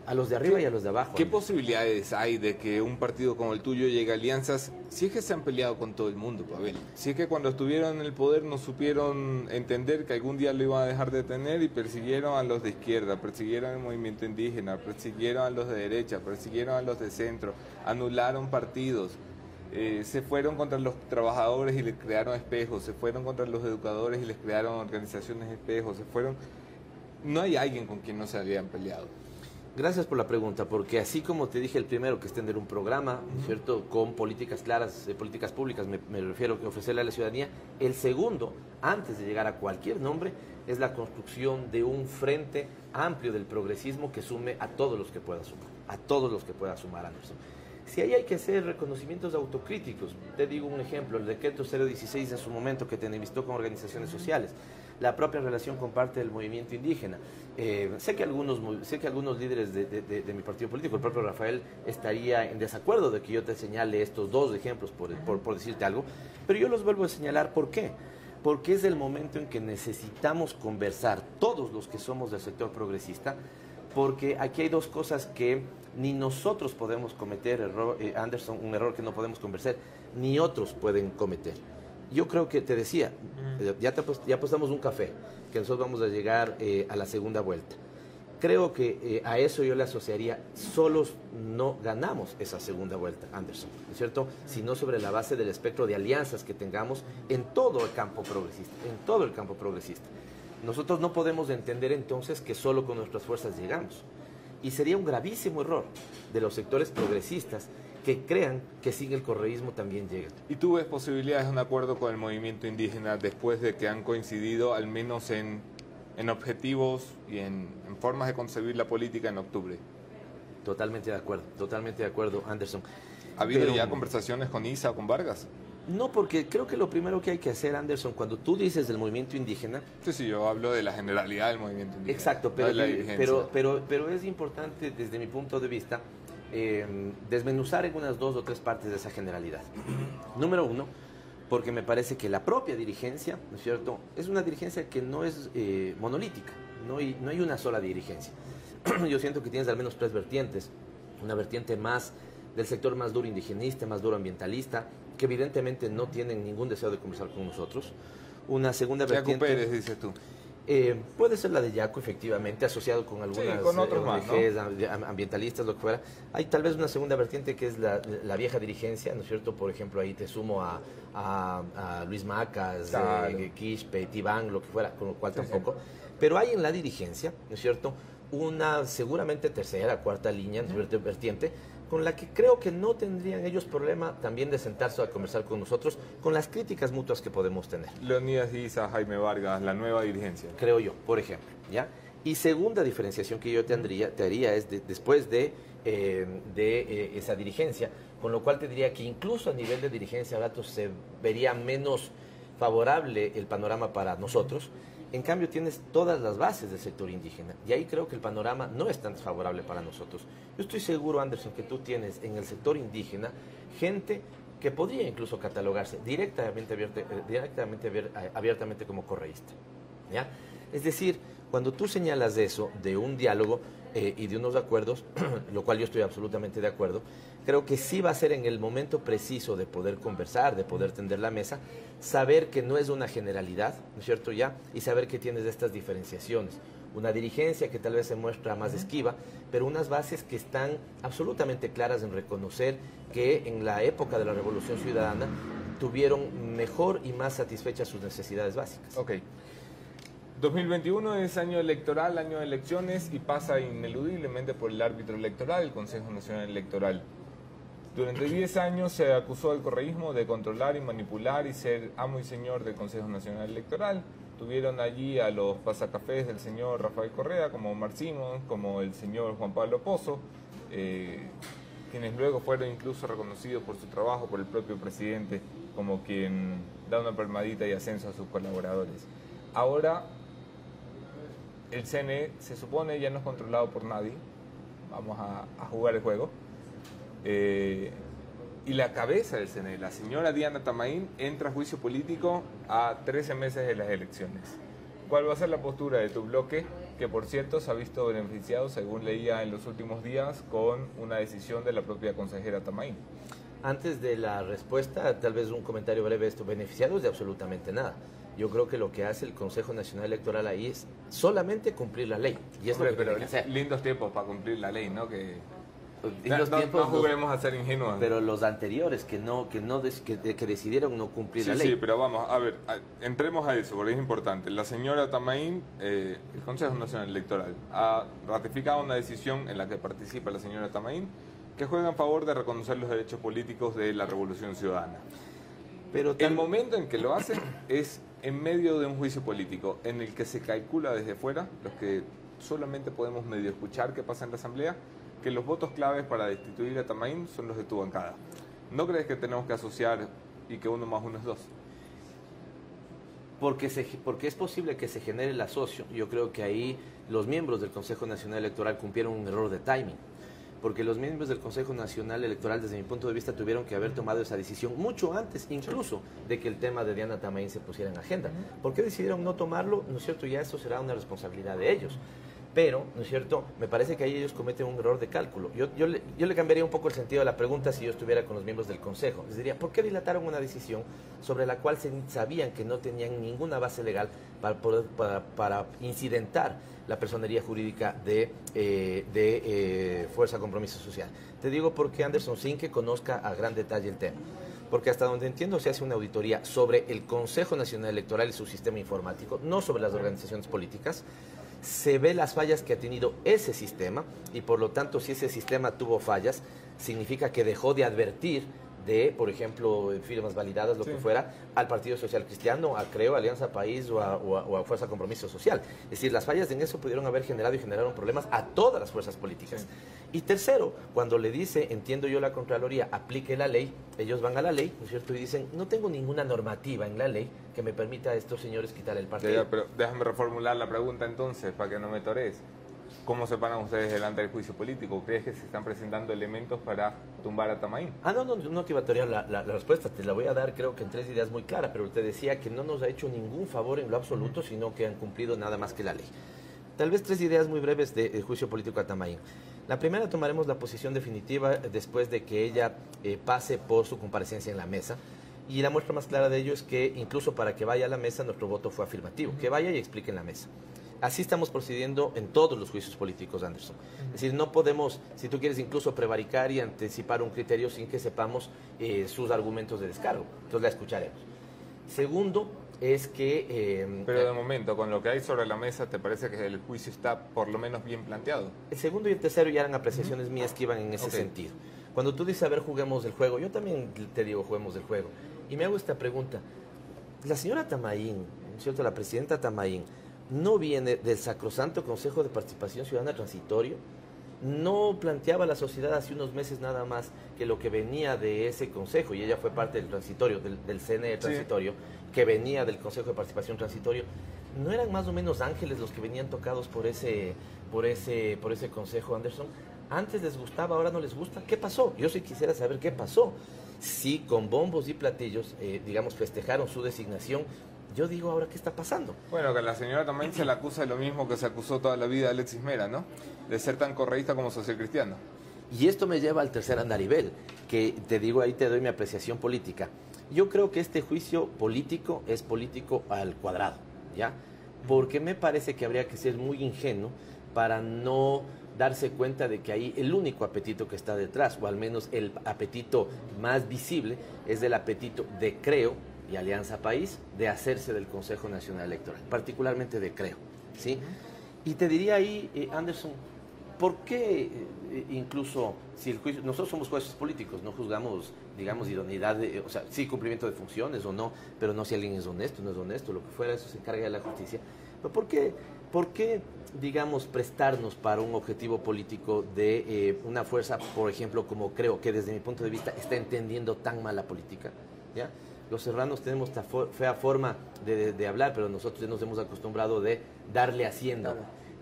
a los de arriba y a los de abajo. ¿Qué posibilidades hay de que un partido como el tuyo llegue a alianzas? Si es que se han peleado con todo el mundo, Pavel. Si es que cuando estuvieron en el poder no supieron entender que algún día lo iban a dejar de tener y persiguieron a los de izquierda, persiguieron al movimiento indígena, persiguieron a los de derecha, persiguieron a los de centro, anularon partidos. Se fueron contra los trabajadores y les crearon espejos, se fueron contra los educadores y les crearon organizaciones espejos, no hay alguien con quien no se habían peleado. Gracias por la pregunta, porque así como te dije el primero, que es tener un programa, ¿cierto?, con políticas claras, políticas públicas, me refiero a ofrecerle a la ciudadanía, el segundo, antes de llegar a cualquier nombre, es la construcción de un frente amplio del progresismo que sume a todos los que pueda sumar, Anderson. Si ahí hay que hacer reconocimientos autocríticos, te digo un ejemplo, el decreto 016 en su momento que te entrevistó con organizaciones sociales, la propia relación con parte del movimiento indígena. Sé que algunos líderes de mi partido político, el propio Rafael, estaría en desacuerdo de que yo te señale estos dos ejemplos, por decirte algo, pero yo los vuelvo a señalar. ¿Por qué? Porque es el momento en que necesitamos conversar todos los que somos del sector progresista, porque aquí hay dos cosas que ni nosotros podemos cometer, Anderson, un error que no podemos conversar, ni otros pueden cometer. Yo creo que te decía, ya apostamos un café, que nosotros vamos a llegar a la segunda vuelta. Creo que a eso yo le asociaría, solos no ganamos esa segunda vuelta, Anderson, ¿no es cierto? Sino sobre la base del espectro de alianzas que tengamos en todo el campo progresista, Nosotros no podemos entender entonces que solo con nuestras fuerzas llegamos. Y sería un gravísimo error de los sectores progresistas que crean que sin el correísmo también llega. ¿Y tú ves posibilidades de un acuerdo con el movimiento indígena después de que han coincidido al menos en objetivos y en formas de concebir la política en octubre? Totalmente de acuerdo, Anderson. ¿Ha habido ya conversaciones con Isa o con Vargas? No, porque creo que lo primero que hay que hacer, Anderson, cuando tú dices del movimiento indígena... Sí, yo hablo de la generalidad del movimiento indígena. Exacto, pero es importante desde mi punto de vista desmenuzar en unas 2 o 3 partes de esa generalidad. Número 1, porque me parece que la propia dirigencia, ¿no es cierto?, es una dirigencia que no es monolítica, no hay una sola dirigencia. Yo siento que tienes al menos 3 vertientes, una vertiente más del sector más duro indigenista, más duro ambientalista, que evidentemente no tienen ningún deseo de conversar con nosotros. Una segunda vertiente... Yacu Pérez, dices tú. Puede ser la de Yacu, efectivamente, asociado con algunas con otros ONGs, más, ¿no? ambientalistas, lo que fuera. Hay tal vez una segunda vertiente que es la vieja dirigencia, ¿no es cierto? Por ejemplo, ahí te sumo a Luis Macas, claro. Quispe, Tibán, lo que fuera, con lo cual tampoco. Pero hay en la dirigencia, ¿no es cierto?, una seguramente tercera, cuarta línea, ¿no es cierto?, vertiente, con la que creo que no tendrían ellos problema también de sentarse a conversar con nosotros, con las críticas mutuas que podemos tener. Leonidas Isa, Jaime Vargas, la nueva dirigencia. Creo yo, por ejemplo, ¿ya? Y segunda diferenciación que yo te haría es después de esa dirigencia, con lo cual te diría que incluso a nivel de dirigencia a ratos se vería menos favorable el panorama para nosotros. En cambio, tienes todas las bases del sector indígena. Y ahí creo que el panorama no es tan favorable para nosotros. Yo estoy seguro, Anderson, que tú tienes en el sector indígena gente que podría incluso catalogarse abiertamente como correísta, ¿ya? Es decir, cuando tú señalas eso, de un diálogo y de unos acuerdos, lo cual yo estoy absolutamente de acuerdo, creo que sí va a ser en el momento preciso de poder conversar, de poder tender la mesa, saber que no es una generalidad, ¿no es cierto ya? Y saber que tienes estas diferenciaciones. Una dirigencia que tal vez se muestra más esquiva, pero unas bases que están absolutamente claras en reconocer que en la época de la Revolución Ciudadana tuvieron mejor y más satisfechas sus necesidades básicas. Ok. 2021 es año electoral, año de elecciones y pasa ineludiblemente por el árbitro electoral, el Consejo Nacional Electoral. Durante 10 años se acusó al correísmo de controlar y manipular y ser amo y señor del Consejo Nacional Electoral. Tuvieron allí a los pasacafés del señor Rafael Correa, como Omar Simons, como el señor Juan Pablo Pozo, quienes luego fueron incluso reconocidos por su trabajo por el propio presidente, como quien da una palmadita y ascenso a sus colaboradores. Ahora, el CNE se supone ya no es controlado por nadie, vamos a jugar el juego. Y la cabeza del CNE, la señora Diana Tamaín, entra a juicio político a 13 meses de las elecciones. ¿Cuál va a ser la postura de tu bloque, que por cierto se ha visto beneficiado, según leía en los últimos días, con una decisión de la propia consejera Tamaín? Antes de la respuesta, tal vez un comentario breve de esto. Beneficiados de absolutamente nada. Yo creo que lo que hace el Consejo Nacional Electoral ahí es solamente cumplir la ley. Y es lo que pero tiene que hacer. Lindos tiempos para cumplir la ley, ¿no? Que tiempos, no juguemos a ser ingenuos. Pero los anteriores que decidieron no cumplir la ley. Sí, pero vamos, a ver, entremos a eso, porque es importante. La señora Tamaín, el Consejo Nacional Electoral, ha ratificado una decisión en la que participa la señora Tamaín, que juega en favor de reconocer los derechos políticos de la Revolución Ciudadana. Pero el momento en que lo hace es en medio de un juicio político, en el que se calcula desde fuera, los que solamente podemos medio escuchar qué pasa en la Asamblea, que los votos claves para destituir a Tamaín son los de tu bancada. ¿No crees que tenemos que asociar y que 1 más 1 es 2? Porque es posible que se genere el asocio. Yo creo que ahí los miembros del Consejo Nacional Electoral cumplieron un error de timing. Porque los miembros del Consejo Nacional Electoral, desde mi punto de vista, tuvieron que haber tomado esa decisión mucho antes, incluso, de que el tema de Diana Tamaín se pusiera en agenda. ¿Por qué decidieron no tomarlo? ¿No es cierto? Ya eso será una responsabilidad de ellos. Pero, ¿no es cierto?, me parece que ahí ellos cometen un error de cálculo. Yo le cambiaría un poco el sentido de la pregunta si yo estuviera con los miembros del Consejo. Les diría, ¿por qué dilataron una decisión sobre la cual sabían que no tenían ninguna base legal para incidentar la personería jurídica de Fuerza Compromiso Social? Te digo porque, Anderson, sin que conozca a gran detalle el tema. Porque hasta donde entiendo se hace una auditoría sobre el Consejo Nacional Electoral y su sistema informático, no sobre las organizaciones políticas. se ve las fallas que ha tenido ese sistema y por lo tanto si ese sistema tuvo fallas, significa que dejó de advertir de, por ejemplo, firmas validadas, lo que fuera, al Partido Social Cristiano, a Creo, Alianza País o a Fuerza Compromiso Social. Es decir, las fallas en eso pudieron haber generado y generaron problemas a todas las fuerzas políticas. Y tercero, cuando le dice, entiendo yo la Contraloría, aplique la ley, ellos van a la ley, ¿no es cierto? Y dicen, no tengo ninguna normativa en la ley que me permita a estos señores quitar el partido. Pero déjame reformular la pregunta entonces, para que no me torees. ¿Cómo se paran ustedes delante del juicio político? ¿Crees que se están presentando elementos para tumbar a Tamaín? No te iba a torear la respuesta, te la voy a dar creo que en 3 ideas muy claras, pero te decía que no nos ha hecho ningún favor en lo absoluto, sino que han cumplido nada más que la ley. Tal vez 3 ideas muy breves del juicio político a Tamaín. La primera, tomaremos la posición definitiva después de que ella pase por su comparecencia en la mesa. Y la muestra más clara de ello es que incluso para que vaya a la mesa nuestro voto fue afirmativo, que vaya y explique en la mesa. Así estamos procediendo en todos los juicios políticos, Anderson. Es decir, no podemos, si tú quieres, incluso prevaricar y anticipar un criterio sin que sepamos sus argumentos de descargo. Entonces la escucharemos. Segundo, es que... Pero de momento, con lo que hay sobre la mesa, ¿te parece que el juicio está por lo menos bien planteado? El segundo y el tercero ya eran apreciaciones mías que iban en ese sentido. Cuando tú dices, a ver, juguemos el juego, yo también te digo, juguemos el juego. Y me hago esta pregunta. La señora Tamaín, ¿no es cierto?, la presidenta Tamaín, no viene del sacrosanto Consejo de Participación Ciudadana Transitorio, no planteaba a la sociedad hace unos meses nada más que lo que venía de ese consejo, y ella fue parte del transitorio, del CNE transitorio, que venía del Consejo de Participación Transitorio. ¿No eran más o menos ángeles los que venían tocados por ese consejo, Anderson? Antes les gustaba, ahora no les gusta. ¿Qué pasó? Yo sí quisiera saber qué pasó. Si con bombos y platillos, digamos, festejaron su designación, yo digo, ¿ahora qué está pasando? Bueno, que la señora también se le acusa de lo mismo que se acusó toda la vida a Alexis Mera, ¿no? De ser tan correísta como socialcristiano. Y esto me lleva al tercer andarivel, que te digo, ahí te doy mi apreciación política. Yo creo que este juicio político es político al cuadrado, ¿ya? Porque me parece que habría que ser muy ingenuo para no darse cuenta de que ahí el único apetito que está detrás, o al menos el apetito más visible, es el apetito de Creo y Alianza País de hacerse del Consejo Nacional Electoral, particularmente de Creo, ¿sí? Y te diría ahí, Anderson, ¿por qué incluso si el juicio, nosotros somos jueces políticos, no juzgamos, digamos, idoneidad, o sea, sí cumplimiento de funciones o no, pero no si alguien es honesto, no es honesto, lo que fuera, eso se encarga de la justicia. Pero ¿por qué, digamos, prestarnos para un objetivo político de una fuerza, por ejemplo, como Creo, que desde mi punto de vista está entendiendo tan mal la política, ¿ya? Los serranos tenemos esta fea forma de hablar, pero nosotros ya nos hemos acostumbrado de darle haciendo.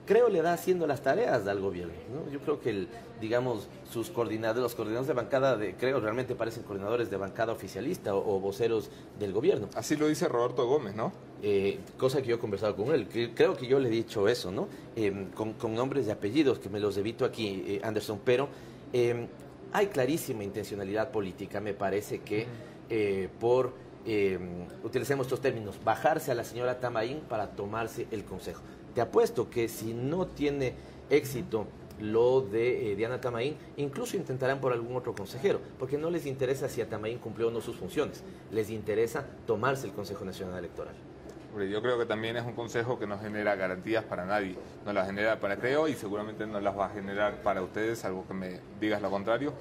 Creo le da haciendo las tareas al gobierno, ¿no? Yo creo que, digamos, los coordinadores de bancada de Creo realmente parecen coordinadores de bancada oficialista o voceros del gobierno. Así lo dice Roberto Gómez, ¿no? Cosa que yo he conversado con él. Creo que yo le he dicho eso, ¿no? Con nombres y apellidos, que me los evito aquí, Anderson, pero hay clarísima intencionalidad política, me parece que utilicemos estos términos, bajarse a la señora Tamaín para tomarse el consejo. Te apuesto que si no tiene éxito lo de Diana Tamaín, incluso intentarán por algún otro consejero, porque no les interesa si a Tamaín cumplió o no sus funciones, les interesa tomarse el Consejo Nacional Electoral. Yo creo que también es un consejo que no genera garantías para nadie, no las genera para Creo y seguramente no las va a generar para ustedes, salvo que me digas lo contrario.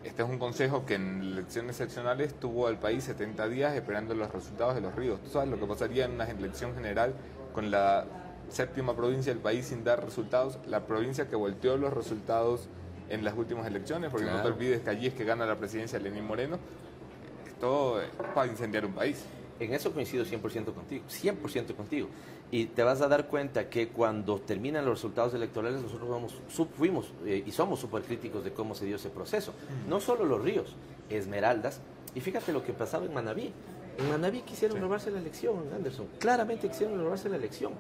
Este es un consejo que en elecciones seccionales tuvo al país 70 días esperando los resultados de los ríos. ¿Tú sabes lo que pasaría en una elección general con la séptima provincia del país sin dar resultados? La provincia que volteó los resultados en las últimas elecciones, porque no te olvides que allí es que gana la presidencia Lenín Moreno. Esto es para incendiar un país. En eso coincido 100% contigo, 100% contigo. Y te vas a dar cuenta que cuando terminan los resultados electorales nosotros fuimos y somos súper críticos de cómo se dio ese proceso. No solo los ríos, Esmeraldas. Y fíjate lo que pasaba en Manabí. En Manabí quisieron robarse la elección, Anderson. Claramente quisieron robarse la elección.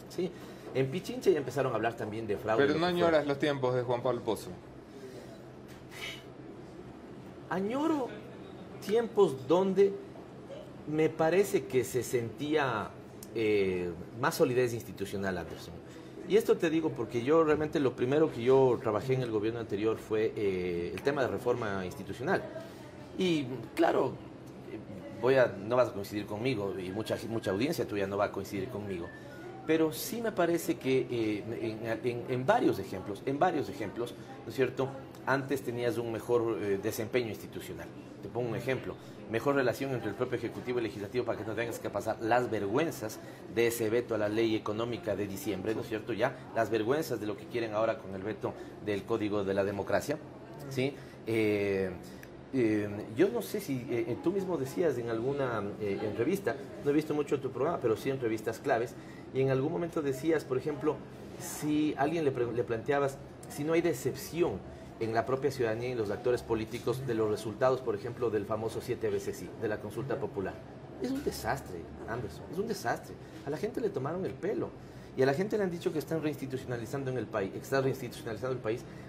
¿Sí? En Pichincha ya empezaron a hablar también de fraude. Pero no añoras los tiempos de Juan Pablo Pozo. Añoro tiempos donde me parece que se sentía más solidez institucional, Anderson. Y esto te digo porque yo realmente lo primero que yo trabajé en el gobierno anterior fue el tema de reforma institucional. Y claro, no vas a coincidir conmigo y mucha audiencia tuya no va a coincidir conmigo. pero sí me parece que en varios ejemplos, ¿no es cierto?, antes tenías un mejor desempeño institucional. Te pongo un ejemplo, mejor relación entre el propio Ejecutivo y Legislativo para que no tengas que pasar las vergüenzas de ese veto a la ley económica de diciembre, ¿no es cierto?, ya, las vergüenzas de lo que quieren ahora con el veto del Código de la Democracia, ¿sí? Yo no sé si tú mismo decías en alguna entrevista, no he visto mucho tu programa, pero sí entrevistas claves, y en algún momento decías, por ejemplo, si alguien le planteabas, si no hay decepción en la propia ciudadanía y los actores políticos de los resultados, por ejemplo, del famoso 7 veces sí, de la consulta popular. Es un desastre, Anderson, es un desastre. A la gente le tomaron el pelo. Y a la gente le han dicho que están reinstitucionalizando en el país,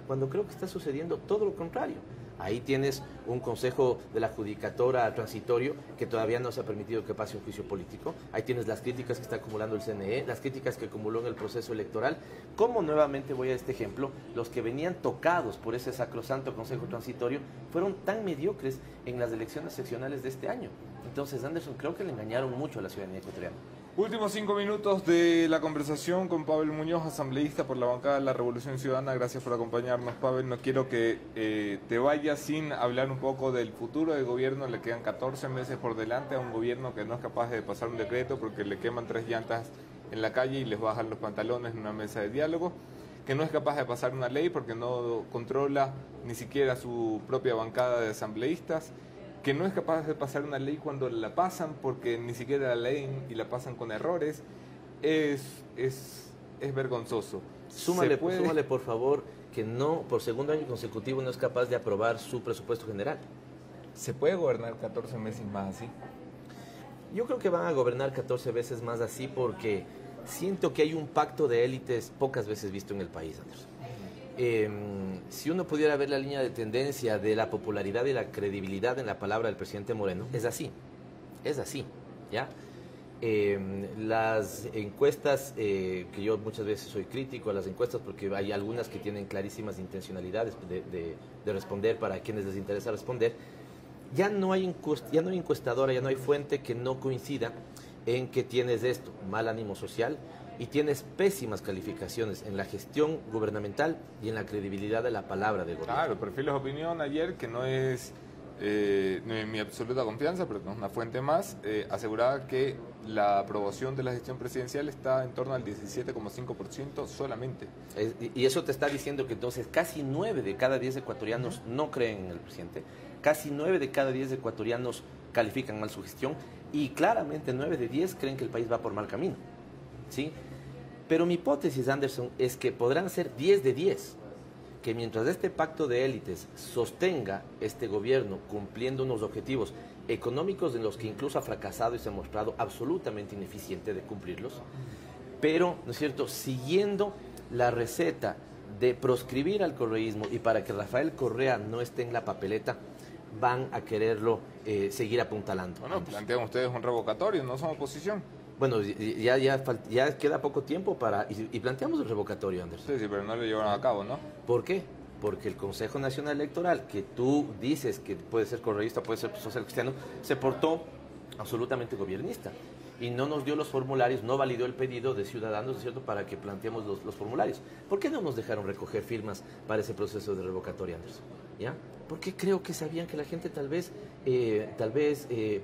cuando creo que está sucediendo todo lo contrario. Ahí tienes un consejo de la judicatura transitorio que todavía no se ha permitido que pase un juicio político. Ahí tienes las críticas que está acumulando el CNE, las críticas que acumuló en el proceso electoral. Como nuevamente voy a este ejemplo, los que venían tocados por ese sacrosanto consejo transitorio fueron tan mediocres en las elecciones seccionales de este año. Entonces, Anderson, creo que le engañaron mucho a la ciudadanía ecuatoriana. Últimos 5 minutos de la conversación con Pavel Muñoz, asambleísta por la bancada de la Revolución Ciudadana. Gracias por acompañarnos, Pavel. No quiero que te vayas sin hablar un poco del futuro del gobierno. Le quedan 14 meses por delante a un gobierno que no es capaz de pasar un decreto porque le queman 3 llantas en la calle y les bajan los pantalones en una mesa de diálogo, que no es capaz de pasar una ley porque no controla ni siquiera su propia bancada de asambleístas, que no es capaz de pasar una ley cuando la pasan porque ni siquiera la leen y la pasan con errores. Es vergonzoso. Súmale, por favor, que no, por segundo año consecutivo no es capaz de aprobar su presupuesto general. ¿Se puede gobernar 14 meses más así? Yo creo que van a gobernar 14 veces más así porque siento que hay un pacto de élites pocas veces visto en el país, Anderson. Si uno pudiera ver la línea de tendencia de la popularidad y la credibilidad en la palabra del presidente Moreno, es así, ¿ya? Las encuestas, que yo muchas veces soy crítico a las encuestas porque hay algunas que tienen clarísimas intencionalidades de responder para quienes les interesa responder, ya no hay encuestadora, ya no hay fuente que no coincida en que tienes esto, mal ánimo social, y tienes pésimas calificaciones en la gestión gubernamental y en la credibilidad de la palabra del gobierno. Claro, Perfiles de Opinión ayer, que no es mi absoluta confianza, pero es una fuente más, aseguraba que la aprobación de la gestión presidencial está en torno al 17,5% solamente. Y eso te está diciendo que entonces casi 9 de cada 10 ecuatorianos no creen en el presidente, casi 9 de cada 10 ecuatorianos califican mal su gestión y claramente 9 de 10 creen que el país va por mal camino, ¿sí? Pero mi hipótesis, Anderson, es que podrán ser 10 de 10, que mientras este pacto de élites sostenga este gobierno cumpliendo unos objetivos económicos en los que incluso ha fracasado y se ha mostrado absolutamente ineficiente de cumplirlos, pero, ¿no es cierto?, siguiendo la receta de proscribir al correísmo y para que Rafael Correa no esté en la papeleta, van a quererlo seguir apuntalando. Bueno, plantean ustedes un revocatorio, no son oposición. Bueno, ya queda poco tiempo y planteamos el revocatorio, Anderson. Sí, pero no lo llevaron a cabo, ¿no? ¿Por qué? Porque el Consejo Nacional Electoral, que tú dices que puede ser correísta, puede ser social cristiano, se portó absolutamente gobiernista y no nos dio los formularios, no validó el pedido de Ciudadanos, ¿no es cierto?, para que planteemos los formularios. ¿Por qué no nos dejaron recoger firmas para ese proceso de revocatoria, Anderson? ¿Ya? Porque creo que sabían que la gente tal vez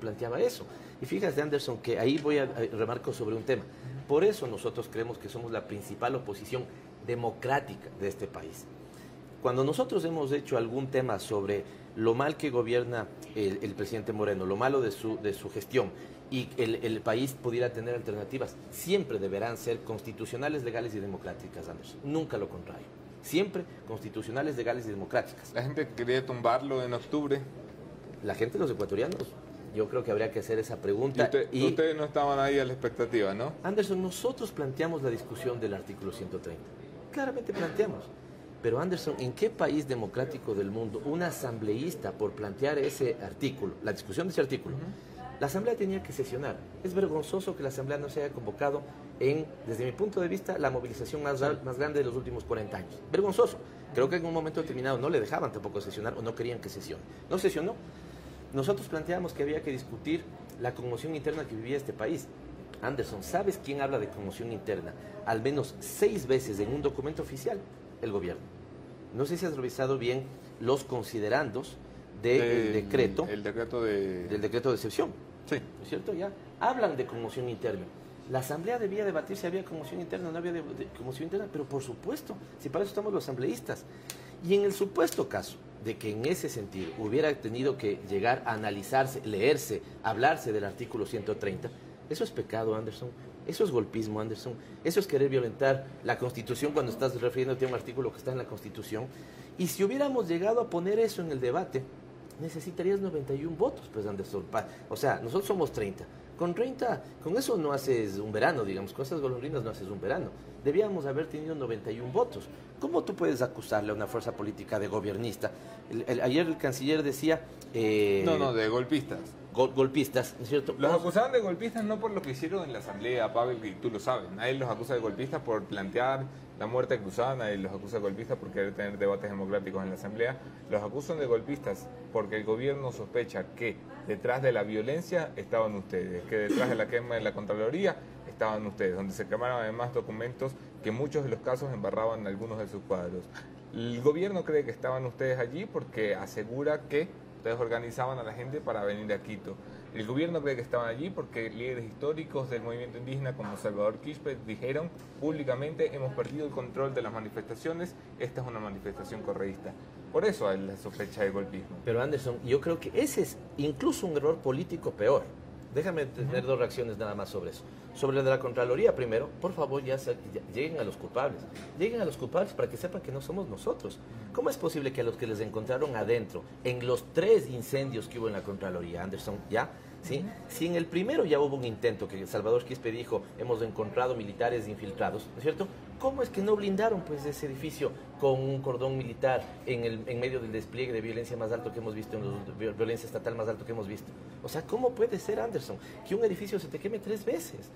planteaba eso. Y fíjate, Anderson, que ahí voy a remarco sobre un tema. Por eso nosotros creemos que somos la principal oposición democrática de este país. Cuando nosotros hemos hecho algún tema sobre lo mal que gobierna el presidente Moreno, lo malo de su gestión, y el país pudiera tener alternativas, siempre deberán ser constitucionales, legales y democráticas, Anderson. Nunca lo contrario. Siempre constitucionales, legales y democráticas. La gente quería tumbarlo en octubre. La gente, los ecuatorianos, yo creo que habría que hacer esa pregunta. Y ustedes no estaban ahí a la expectativa, ¿no? Anderson, nosotros planteamos la discusión del artículo 130. Claramente planteamos. Pero Anderson, ¿en qué país democrático del mundo un asambleísta por plantear ese artículo, la discusión de ese artículo, la asamblea tenía que sesionar? Es vergonzoso que la asamblea no se haya convocado desde mi punto de vista, la movilización más grande de los últimos 40 años. Vergonzoso. Creo que en un momento determinado no le dejaban tampoco sesionar o no querían que sesione. No sesionó. Nosotros planteamos que había que discutir la conmoción interna que vivía este país. Anderson, ¿sabes quién habla de conmoción interna? Al menos 6 veces en un documento oficial, el gobierno. No sé si has revisado bien los considerandos del decreto. El decreto de... Del decreto de excepción. Sí. ¿No es cierto? Ya hablan de conmoción interna. La asamblea debía debatir si había conmoción interna o no había conmoción interna, pero por supuesto, si para eso estamos los asambleístas. Y en el supuesto caso de que en ese sentido hubiera tenido que llegar a analizarse, leerse, hablarse del artículo 130, eso es pecado, Anderson. Eso es golpismo, Anderson. Eso es querer violentar la Constitución cuando estás refiriéndote a un artículo que está en la Constitución. Y si hubiéramos llegado a poner eso en el debate, necesitarías 91 votos, pues, Anderson. O sea, nosotros somos 30. Con 30, con eso no haces un verano, digamos, con esas golondrinas no haces un verano. Debíamos haber tenido 91 votos. ¿Cómo tú puedes acusarle a una fuerza política de gobernista? Ayer el canciller decía... No, de golpistas. Golpistas, ¿no es cierto? Los acusaban de golpistas no por lo que hicieron en la asamblea, Pavel, y tú lo sabes. Nadie los acusa de golpistas por plantear la muerte cruzada, nadie los acusa de golpistas por querer tener debates democráticos en la asamblea. Los acusan de golpistas porque el gobierno sospecha que detrás de la violencia estaban ustedes, que detrás de la quema de la Contraloría estaban ustedes, donde se quemaron además documentos que en muchos de los casos embarraban algunos de sus cuadros. El gobierno cree que estaban ustedes allí porque asegura que ustedes organizaban a la gente para venir a Quito. El gobierno cree que estaban allí porque líderes históricos del movimiento indígena como Salvador Quispe dijeron públicamente: hemos perdido el control de las manifestaciones, esta es una manifestación correísta. Por eso hay la sospecha de golpismo. Pero Anderson, yo creo que ese es incluso un error político peor. Déjame tener dos reacciones nada más sobre eso. Sobre la de la Contraloría, primero, por favor, ya lleguen a los culpables. Lleguen a los culpables para que sepan que no somos nosotros. ¿Cómo es posible que a los que les encontraron adentro, en los 3 incendios que hubo en la Contraloría, Anderson, ya, ¿sí? Si en el primero ya hubo un intento, que Salvador Quispe dijo, hemos encontrado militares infiltrados, ¿no es cierto? ¿Cómo es que no blindaron pues ese edificio con un cordón militar en medio del despliegue de violencia más alto que hemos visto, violencia estatal más alto que hemos visto? O sea, ¿cómo puede ser, Anderson, que un edificio se te queme 3 veces?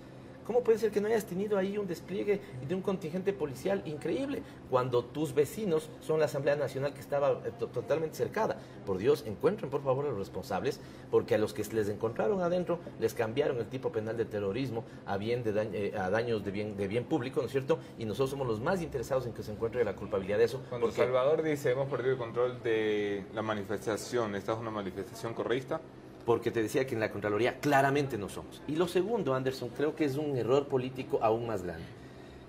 ¿Cómo puede ser que no hayas tenido ahí un despliegue de un contingente policial increíble cuando tus vecinos son la Asamblea Nacional que estaba totalmente cercada? Por Dios, encuentren por favor a los responsables, porque a los que les encontraron adentro les cambiaron el tipo penal de terrorismo a daños de bien público, ¿no es cierto? Y nosotros somos los más interesados en que se encuentre la culpabilidad de eso. Cuando Salvador dice hemos perdido el control de la manifestación, ¿esta es una manifestación correísta? Porque te decía que en la Contraloría claramente no somos. Y lo segundo, Anderson, creo que es un error político aún más grande.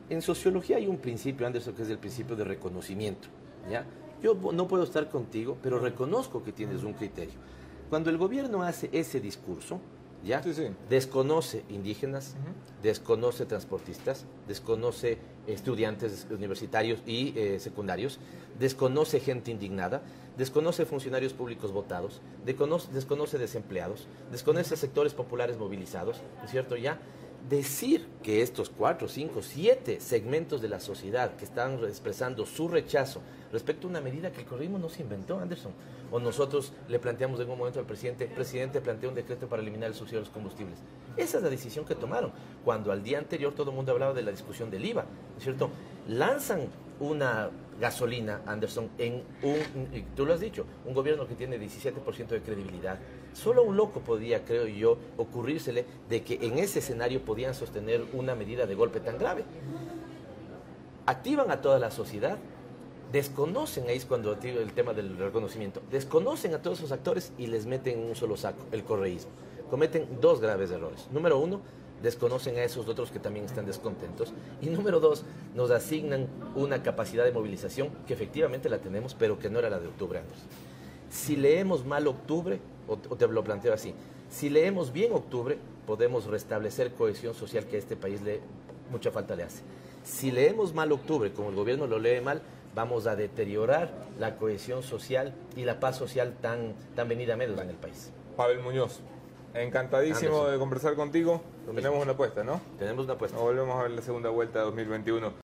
En sociología hay un principio, Anderson, que es el principio de reconocimiento, ¿ya? Yo no puedo estar contigo, pero reconozco que tienes un criterio. Cuando el gobierno hace ese discurso, ¿ya? Sí. Desconoce indígenas, desconoce transportistas, desconoce estudiantes universitarios y secundarios, desconoce gente indignada, desconoce funcionarios públicos votados, desconoce desempleados, desconoce sectores populares movilizados, ¿no es cierto? Ya decir que estos 4, 5, 7 segmentos de la sociedad que están expresando su rechazo respecto a una medida que el correísmo no se inventó, Anderson, o nosotros le planteamos en un momento al presidente, el presidente planteó un decreto para eliminar el subsidio de los combustibles. Esa es la decisión que tomaron, cuando al día anterior todo el mundo hablaba de la discusión del IVA, ¿no es cierto? Lanzan una gasolina, Anderson, tú lo has dicho, un gobierno que tiene 17% de credibilidad. Solo un loco podía, creo yo, ocurrírsele de que en ese escenario podían sostener una medida de golpe tan grave. Activan a toda la sociedad, desconocen, ahí es cuando el tema del reconocimiento, desconocen a todos esos actores y les meten en un solo saco, el correísmo. Cometen 2 graves errores. Número 1, desconocen a esos otros que también están descontentos. Y número 2, nos asignan una capacidad de movilización que efectivamente la tenemos, pero que no era la de octubre, Anderson. Si leemos mal octubre, o te lo planteo así, si leemos bien octubre, podemos restablecer cohesión social que a este país mucha falta le hace. Si leemos mal octubre, como el gobierno lo lee mal, vamos a deteriorar la cohesión social y la paz social tan venida a menos en el país. Pavel Muñoz, encantadísimo Anderson de conversar contigo. Tenemos una apuesta, ¿no? Tenemos una apuesta. Nos volvemos a ver la segunda vuelta de 2021.